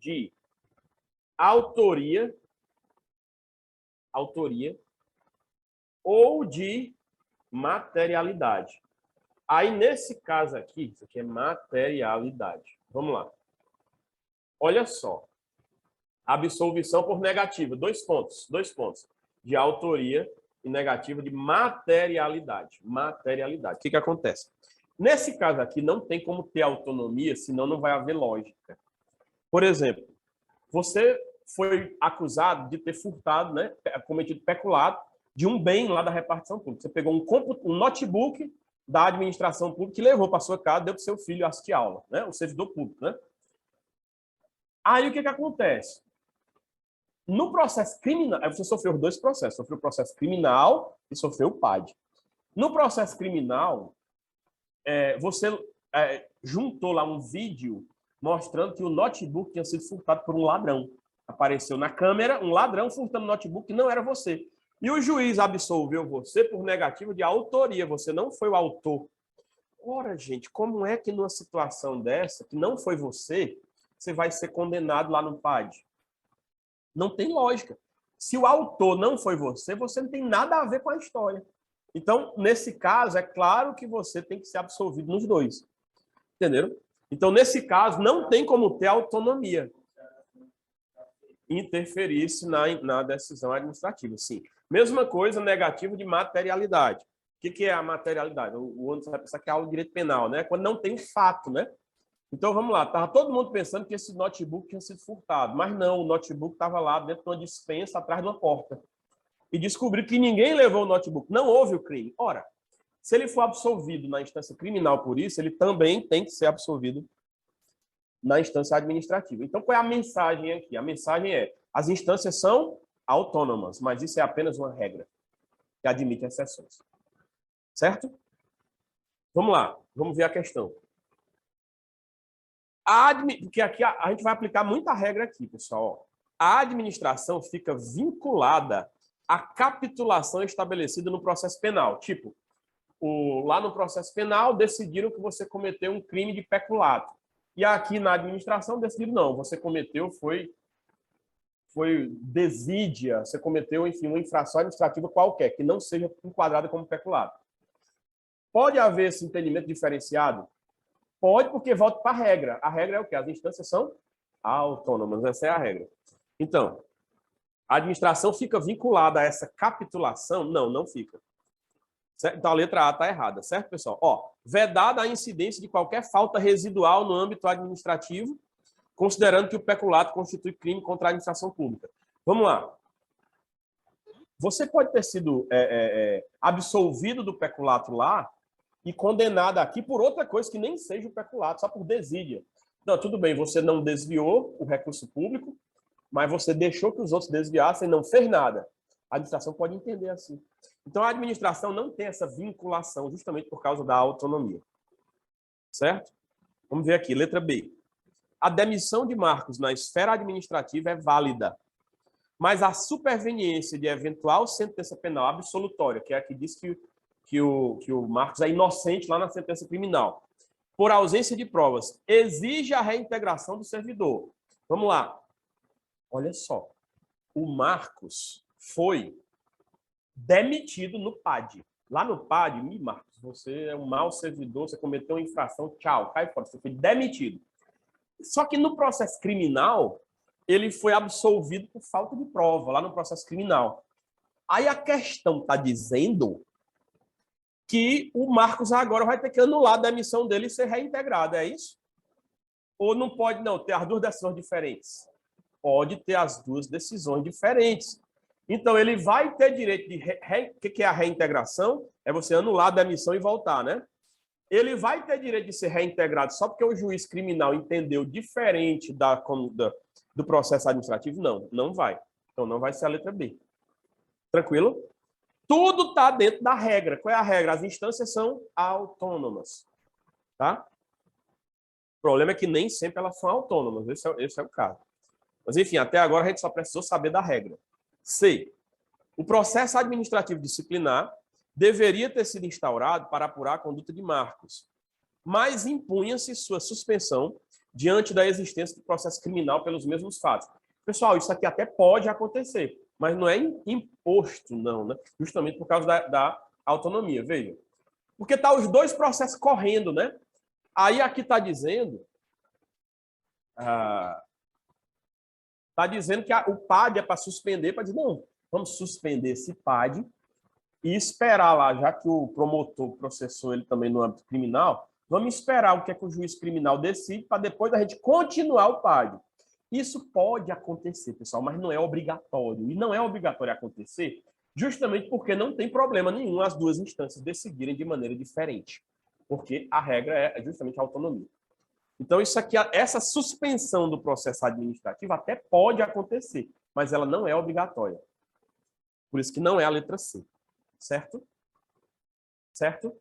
de autoria ou de materialidade. Aí, nesse caso aqui, isso aqui é materialidade. Vamos lá. Olha só. Absolvição por negativa. Dois pontos. De autoria e negativa de materialidade. Materialidade. O que acontece? Nesse caso aqui, não tem como ter autonomia, senão não vai haver lógica. Por exemplo, você foi acusado de ter furtado, né, cometido peculato de um bem lá da repartição pública. Você pegou um notebook da administração pública e levou para sua casa, deu para o seu filho assistir aula, né, o servidor público, né? Aí o que acontece? No processo criminal, você sofreu dois processos, sofreu o processo criminal e sofreu o PAD. No processo criminal, você juntou lá um vídeo mostrando que o notebook tinha sido furtado por um ladrão. Apareceu na câmera um ladrão furtando o notebook que não era você. E o juiz absolveu você por negativa de autoria. Você não foi o autor. Ora, gente, como é que numa situação dessa, que não foi você, você vai ser condenado lá no PAD? Não tem lógica. Se o autor não foi você, você não tem nada a ver com a história. Então, nesse caso, é claro que você tem que ser absolvido nos dois. Entenderam? Então, nesse caso, não tem como ter autonomia. Interferir-se na decisão administrativa, sim. Mesma coisa, negativo de materialidade. O que é a materialidade? O Anderson vai pensar que é aula de direito penal, né? Quando não tem fato, né? Então, vamos lá. Estava todo mundo pensando que esse notebook tinha sido furtado, mas não, o notebook estava lá dentro de uma despensa, atrás de uma porta. E descobriu que ninguém levou o notebook. Não houve o crime. Ora, se ele for absolvido na instância criminal por isso, ele também tem que ser absolvido na instância administrativa. Então, qual é a mensagem aqui? A mensagem é: as instâncias são autônomas, mas isso é apenas uma regra que admite exceções. Certo? Vamos lá, vamos ver a questão. Porque aqui a gente vai aplicar muita regra aqui, pessoal. A administração fica vinculada à capitulação estabelecida no processo penal. Tipo, lá no processo penal decidiram que você cometeu um crime de peculato. E aqui na administração decidiram, não, você cometeu, foi desídia, você cometeu, enfim, uma infração administrativa qualquer, que não seja enquadrada como peculato. Pode haver esse entendimento diferenciado? Pode, porque volta para a regra. A regra é o quê? As instâncias são autônomas, essa é a regra. Então, a administração fica vinculada a essa capitulação? Não, não fica. Certo? Então, a letra A está errada, certo, pessoal? Ó, vedada a incidência de qualquer falta residual no âmbito administrativo, considerando que o peculato constitui crime contra a administração pública. Vamos lá. Você pode ter sido absolvido do peculato lá e condenado aqui por outra coisa que nem seja o peculato, só por desídia. Não, tudo bem, você não desviou o recurso público, mas você deixou que os outros desviassem e não fez nada. A administração pode entender assim. Então, a administração não tem essa vinculação, justamente por causa da autonomia. Certo? Vamos ver aqui, letra B. A demissão de Marcos na esfera administrativa é válida, mas a superveniência de eventual sentença penal absolutória, que é a que diz que o Marcos é inocente lá na sentença criminal, por ausência de provas, exige a reintegração do servidor. Vamos lá. Olha só. O Marcos foi demitido no PAD. Lá no PAD, Marcos, você é um mau servidor, você cometeu uma infração, tchau, cai fora, você foi demitido. Só que no processo criminal, ele foi absolvido por falta de prova, lá no processo criminal. Aí a questão está dizendo que o Marcos agora vai ter que anular a demissão dele e ser reintegrado, é isso? Ou não pode, não, ter as duas decisões diferentes? Pode ter as duas decisões diferentes. Então, ele vai ter direito de... O que é a reintegração? É você anular a demissão e voltar, né? Ele vai ter direito de ser reintegrado só porque o juiz criminal entendeu diferente do processo administrativo? Não, não vai. Então, não vai ser a letra B. Tranquilo? Tudo está dentro da regra. Qual é a regra? As instâncias são autônomas. Tá? O problema é que nem sempre elas são autônomas. Esse é o caso. Mas, enfim, até agora a gente só precisou saber da regra. C. O processo administrativo disciplinar deveria ter sido instaurado para apurar a conduta de Marcos, mas impunha-se sua suspensão diante da existência do processo criminal pelos mesmos fatos. Pessoal, isso aqui até pode acontecer, mas não é imposto, não, né? Justamente por causa da autonomia, veja. Porque tá os dois processos correndo, né? Aí aqui está dizendo... Está dizendo que o PAD é para suspender, para dizer, não, vamos suspender esse PAD e esperar lá, já que o promotor processou ele também no âmbito criminal, vamos esperar o que é que o juiz criminal decide para depois a gente continuar o PAD. Isso pode acontecer, pessoal, mas não é obrigatório. E não é obrigatório acontecer justamente porque não tem problema nenhum as duas instâncias decidirem de maneira diferente, porque a regra é justamente a autonomia. Então, isso aqui, essa suspensão do processo administrativo até pode acontecer, mas ela não é obrigatória. Por isso que não é a letra C. Certo? Certo?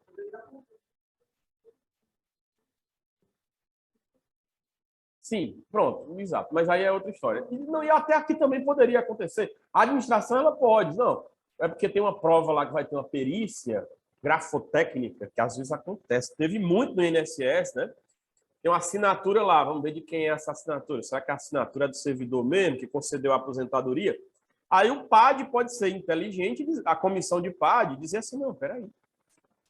Sim, pronto, exato. Mas aí é outra história. E até aqui também poderia acontecer. A administração, ela pode. Não, é porque tem uma prova lá que vai ter uma perícia grafotécnica, que às vezes acontece. Teve muito no INSS, né? Tem uma assinatura lá, vamos ver de quem é essa assinatura. Será que a assinatura é do servidor mesmo, que concedeu a aposentadoria? Aí o PAD pode ser inteligente, a comissão de PAD, dizer assim, não, peraí.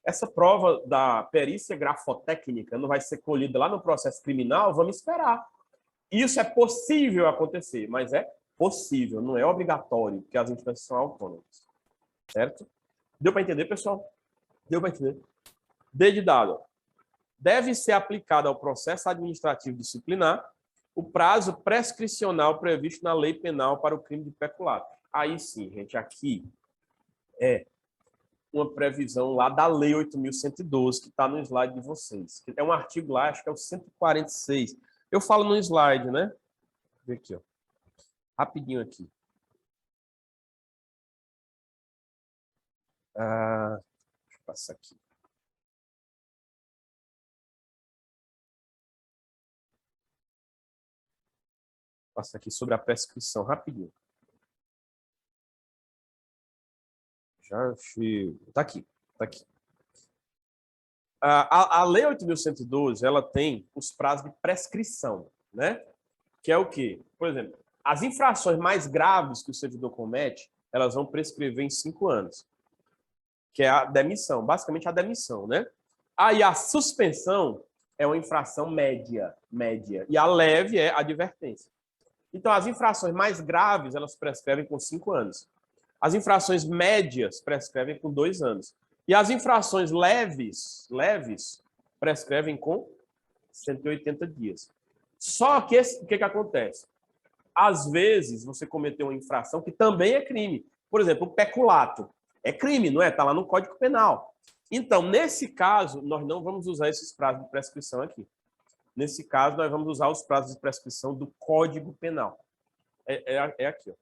Essa prova da perícia grafotécnica não vai ser colhida lá no processo criminal, vamos esperar. Isso é possível acontecer, mas é possível, não é obrigatório, porque as instâncias são autônomas. Certo? Deu para entender, pessoal? Deu para entender? D de dado. deve ser aplicado ao processo administrativo disciplinar o prazo prescricional previsto na lei penal para o crime de peculato. Aí sim, gente, aqui é uma previsão lá da Lei 8.112, que está no slide de vocês. É um artigo lá, acho que é o 146. Eu falo no slide, né? Deixa eu ver aqui, ó. Rapidinho aqui. Deixa eu passar aqui. Passa aqui sobre a prescrição, rapidinho. Já chego. Tá aqui, tá aqui. A Lei 8.112, ela tem os prazos de prescrição, né? Que é o quê? Por exemplo, as infrações mais graves que o servidor comete, elas vão prescrever em 5 anos, que é a demissão, basicamente a demissão, né? Aí a suspensão é uma infração média, e a leve é a advertência. Então, as infrações mais graves, elas prescrevem com 5 anos. As infrações médias prescrevem com 2 anos. E as infrações leves prescrevem com 180 dias. Só que o que acontece? Às vezes, você cometeu uma infração que também é crime. Por exemplo, o peculato. É crime, não é? Está lá no Código Penal. Então, nesse caso, nós não vamos usar esses prazos de prescrição aqui. Nesse caso, nós vamos usar os prazos de prescrição do Código Penal. É aqui, ó.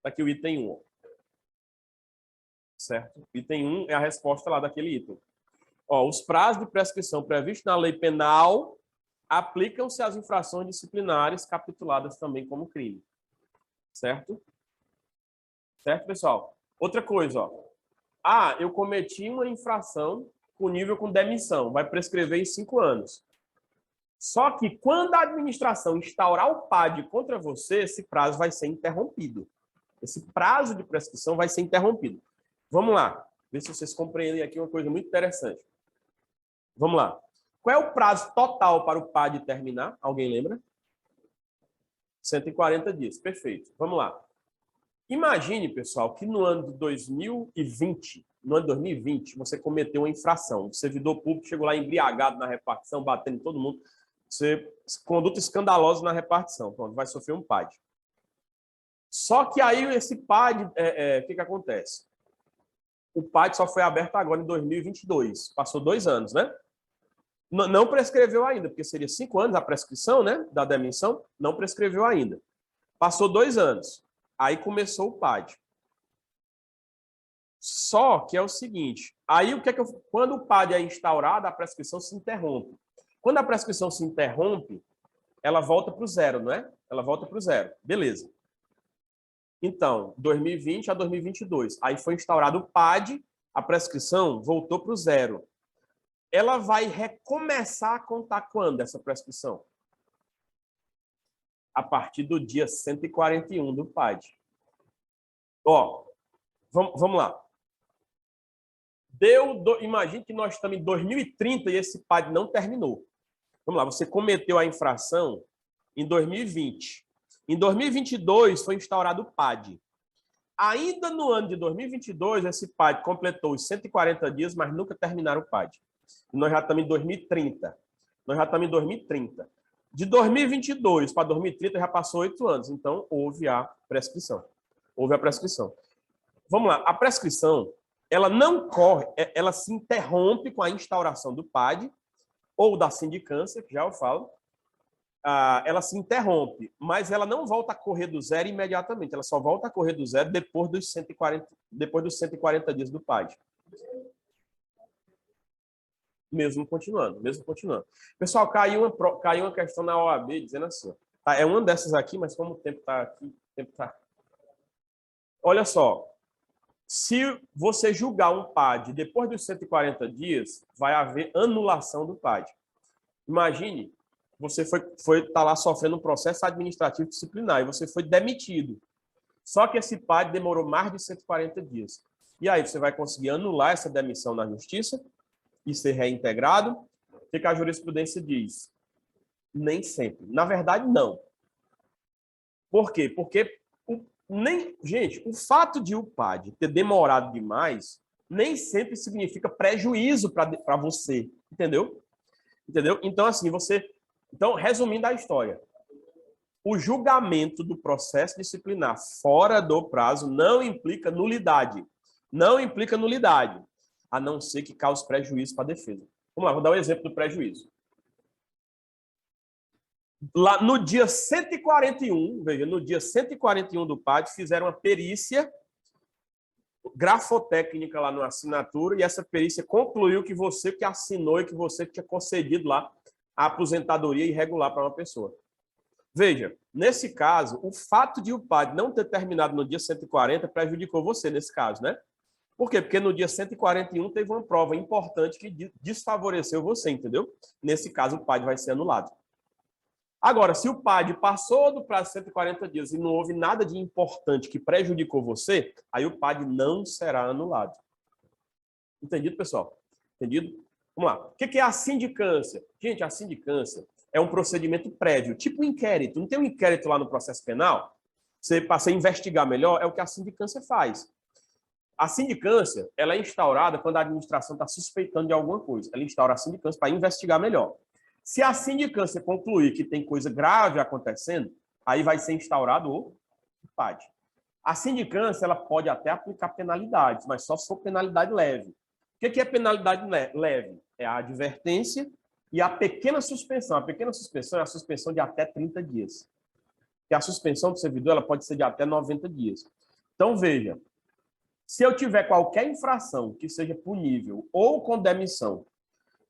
Tá aqui o item 1. Ó. Certo? Item 1 é a resposta lá daquele item. Ó, os prazos de prescrição previstos na lei penal aplicam-se às infrações disciplinares capituladas também como crime. Certo? Certo, pessoal? Outra coisa, ó. Eu cometi uma infração com nível com demissão. Vai prescrever em 5 anos. Só que quando a administração instaurar o PAD contra você, esse prazo vai ser interrompido. Esse prazo de prescrição vai ser interrompido. Vamos lá. Ver se vocês compreendem aqui uma coisa muito interessante. Vamos lá. Qual é o prazo total para o PAD terminar? Alguém lembra? 140 dias. Perfeito. Vamos lá. Imagine, pessoal, que no ano de 2020, você cometeu uma infração. O servidor público chegou lá embriagado na repartição, batendo em todo mundo. Conduta escandalosa na repartição. Pronto, vai sofrer um PAD. Só que aí esse PAD, o que acontece? O PAD só foi aberto agora em 2022. Passou 2 anos, né? Não prescreveu ainda, porque seria 5 anos a prescrição, né? Da demissão. Não prescreveu ainda. Passou 2 anos. Aí começou o PAD. Só que é o seguinte, aí quando o PAD é instaurado, a prescrição se interrompe. Quando a prescrição se interrompe, ela volta para o 0, não é? Ela volta para o 0. Beleza. Então, 2020 a 2022. Aí foi instaurado o PAD, a prescrição voltou para o 0. Ela vai recomeçar a contar quando essa prescrição? A partir do dia 141 do PAD. Ó, vamos lá. Imagine que nós estamos em 2030 e esse PAD não terminou. Vamos lá, você cometeu a infração em 2020. Em 2022 foi instaurado o PAD. Ainda no ano de 2022, esse PAD completou os 140 dias, mas nunca terminaram o PAD. E nós já estamos em 2030. De 2022 para 2030 já passou 8 anos. Então, houve a prescrição. Vamos lá. A prescrição, ela não corre, ela se interrompe com a instauração do PAD ou da sindicância, que já eu falo. Ela se interrompe, mas ela não volta a correr do 0 imediatamente. Ela só volta a correr do 0 depois dos 140 dias do PAD. Mesmo continuando. Pessoal, caiu uma questão na OAB dizendo assim, tá? É uma dessas aqui, mas como o tempo está aqui, Olha só, se você julgar um PAD depois dos 140 dias, vai haver anulação do PAD. Imagine, você está lá sofrendo um processo administrativo disciplinar e você foi demitido. Só que esse PAD demorou mais de 140 dias. E aí você vai conseguir anular essa demissão na justiça e ser reintegrado? O que a jurisprudência diz? Nem sempre. Na verdade, não. Por quê? Porque, gente, o fato de o PAD ter demorado demais nem sempre significa prejuízo para você, entendeu? Entendeu? Então, assim, Então, resumindo a história, o julgamento do processo disciplinar fora do prazo não implica nulidade. Não implica nulidade, a não ser que cause prejuízo para a defesa. Vamos lá, vou dar um exemplo do prejuízo. Lá no dia 141, veja, no dia 141 do PAD, fizeram uma perícia grafotécnica lá na assinatura, e essa perícia concluiu que você que assinou e que você que tinha concedido lá a aposentadoria irregular para uma pessoa. Veja, nesse caso, o fato de o PAD não ter terminado no dia 140 prejudicou você nesse caso, né? Por quê? Porque no dia 141 teve uma prova importante que desfavoreceu você, entendeu? Nesse caso, o PAD vai ser anulado. Agora, se o PAD passou do prazo de 140 dias e não houve nada de importante que prejudicou você, aí o PAD não será anulado. Entendido, pessoal? Entendido? Vamos lá. O que é a sindicância? Gente, a sindicância é um procedimento prévio, tipo um inquérito. Não tem um inquérito lá no processo penal? Para você investigar melhor, é o que a sindicância faz. A sindicância, ela é instaurada quando a administração está suspeitando de alguma coisa. Ela instaura a sindicância para investigar melhor. Se a sindicância concluir que tem coisa grave acontecendo, aí vai ser instaurado o PAD. A sindicância, ela pode até aplicar penalidades, mas só se for penalidade leve. O que é penalidade leve? É a advertência e a pequena suspensão. A pequena suspensão é a suspensão de até 30 dias. E a suspensão do servidor ela pode ser de até 90 dias. Então, veja, se eu tiver qualquer infração que seja punível ou com demissão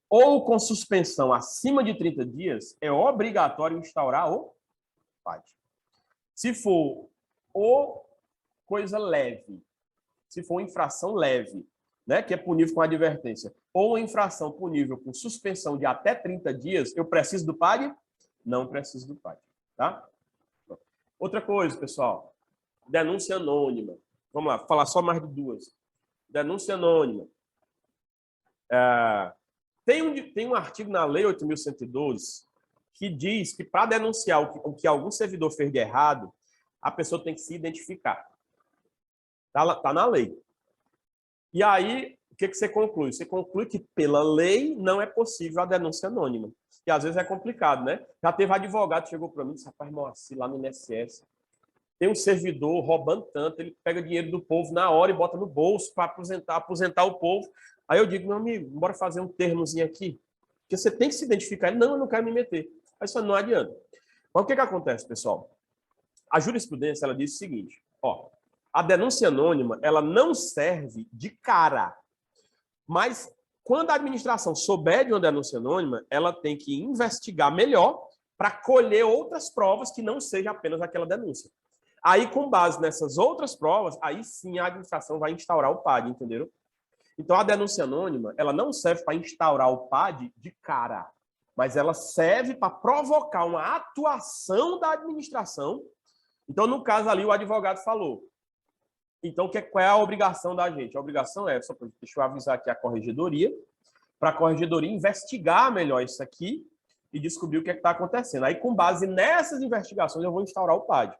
ou com suspensão acima de 30 dias, é obrigatório instaurar o PAD. Se for coisa leve, se for infração leve, né, que é punível com advertência, ou infração punível com suspensão de até 30 dias, eu preciso do PAD? Não preciso do PAD. Tá? Outra coisa, pessoal, denúncia anônima. Vamos lá, falar só mais de duas. Denúncia anônima. Tem um artigo na Lei 8.112 que diz que para denunciar o que algum servidor fez de errado, a pessoa tem que se identificar. Está na lei. E aí, o que você conclui? Você conclui que, pela lei, não é possível a denúncia anônima. E às vezes é complicado, né? Já teve advogado que chegou para mim e disse, rapaz, Moacir, lá no INSS, tem um servidor roubando tanto, ele pega dinheiro do povo na hora e bota no bolso para aposentar o povo. Aí eu digo, meu amigo, bora fazer um termozinho aqui, porque você tem que se identificar. Ele, não, eu não quero me meter. Aí só não adianta. Mas o que acontece, pessoal? A jurisprudência, ela diz o seguinte, ó, a denúncia anônima, ela não serve de cara, mas quando a administração souber de uma denúncia anônima, ela tem que investigar melhor para colher outras provas que não seja apenas aquela denúncia. Aí, com base nessas outras provas, aí sim a administração vai instaurar o PAD, entenderam? Então, a denúncia anônima, ela não serve para instaurar o PAD de cara, mas ela serve para provocar uma atuação da administração. Então, no caso ali, o advogado falou. Então, qual é a obrigação da gente? A obrigação é, deixa eu avisar aqui a corregedoria, para a corregedoria investigar melhor isso aqui e descobrir o que está acontecendo. Aí, com base nessas investigações, eu vou instaurar o PAD.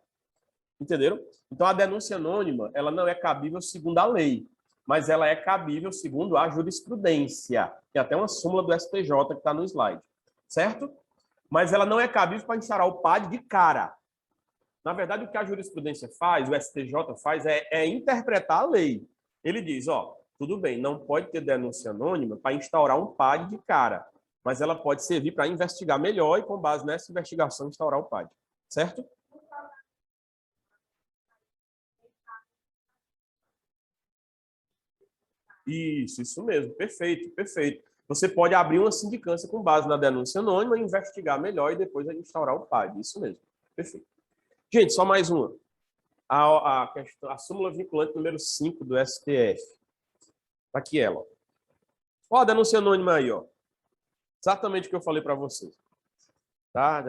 Entenderam? Então, a denúncia anônima, ela não é cabível segundo a lei, mas ela é cabível segundo a jurisprudência. Tem até uma súmula do STJ que está no slide, certo? Mas ela não é cabível para instaurar o PAD de cara. Na verdade, o que a jurisprudência faz, o STJ faz, é interpretar a lei. Ele diz, ó, tudo bem, não pode ter denúncia anônima para instaurar um PAD de cara, mas ela pode servir para investigar melhor e, com base nessa investigação, instaurar o PAD. Certo? Isso mesmo. Perfeito, perfeito. Você pode abrir uma sindicância com base na denúncia anônima, investigar melhor e depois instaurar o PAD. Isso mesmo. Perfeito. Gente, só mais uma. A súmula vinculante número 5 do STF. Está aqui ela. Ó, a denúncia anônima aí, ó. Exatamente o que eu falei para vocês. Tá?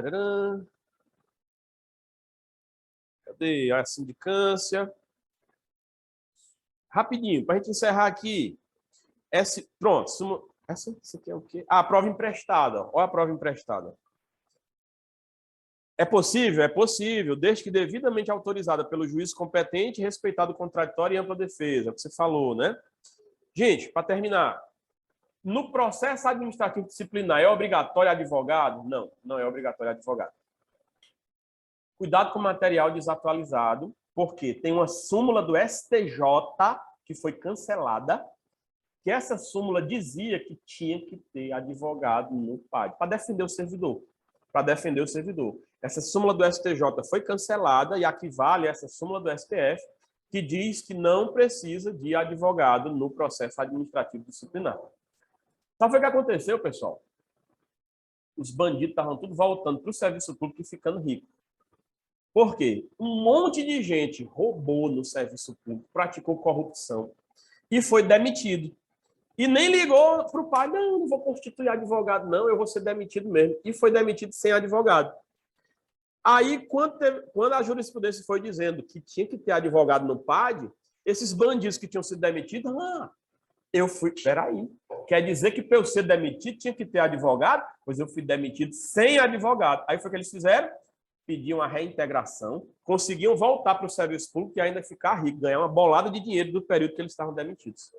Cadê a sindicância? Rapidinho, para a gente encerrar aqui. Pronto. Essa aqui é o quê? A prova emprestada. Olha a prova emprestada. É possível? É possível, desde que devidamente autorizada pelo juiz competente, respeitado o contraditório e ampla defesa, que você falou, né? Gente, para terminar, No processo administrativo disciplinar, é obrigatório advogado? Não, não é obrigatório advogado. Cuidado com o material desatualizado, porque tem uma súmula do STJ que foi cancelada, que essa súmula dizia que tinha que ter advogado no PAD, para defender o servidor. Para defender o servidor. Essa súmula do STJ foi cancelada e aqui vale essa súmula do STF, que diz que não precisa de advogado no processo administrativo disciplinar. Sabe o que aconteceu, pessoal? Os bandidos estavam tudo voltando para o serviço público e ficando ricos. Por quê? Um monte de gente roubou no serviço público, praticou corrupção e foi demitido. E nem ligou para o pai, não vou constituir advogado, não, eu vou ser demitido mesmo. E foi demitido sem advogado. Aí, quando a jurisprudência foi dizendo que tinha que ter advogado no PAD, esses bandidos que tinham sido demitidos, eu fui, peraí, quer dizer que para eu ser demitido tinha que ter advogado? Pois eu fui demitido sem advogado. Aí foi o que eles fizeram? Pediam a reintegração, conseguiam voltar para o serviço público e ainda ficar rico, ganhar uma bolada de dinheiro do período que eles estavam demitidos.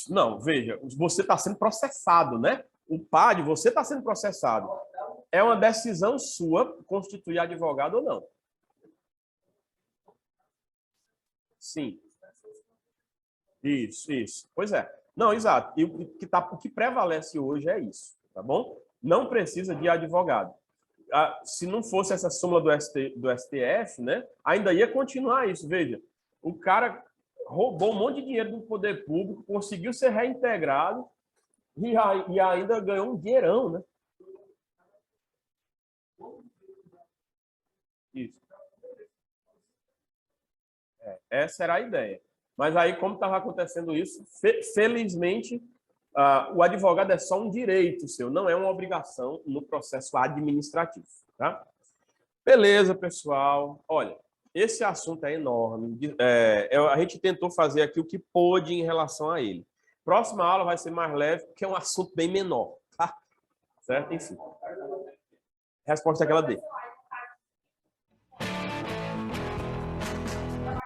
Não, veja, você está sendo processado, né? O PAD, você está sendo processado. É uma decisão sua constituir advogado ou não. Sim. Isso. Pois é. Não, exato. E o que prevalece hoje é isso, tá bom? Não precisa de advogado. Se não fosse essa súmula do STF, né, ainda ia continuar isso. Veja, o cara roubou um monte de dinheiro do poder público, conseguiu ser reintegrado e ainda ganhou um dinheirão, né? Isso. Essa era a ideia. Mas aí, como estava acontecendo isso, felizmente, o advogado é só um direito seu, não é uma obrigação no processo administrativo. Tá? Beleza, pessoal. Olha, esse assunto é enorme. A gente tentou fazer aqui o que pôde em relação a ele. Próxima aula vai ser mais leve, porque é um assunto bem menor. Tá? Certo? Enfim. Resposta é aquela D.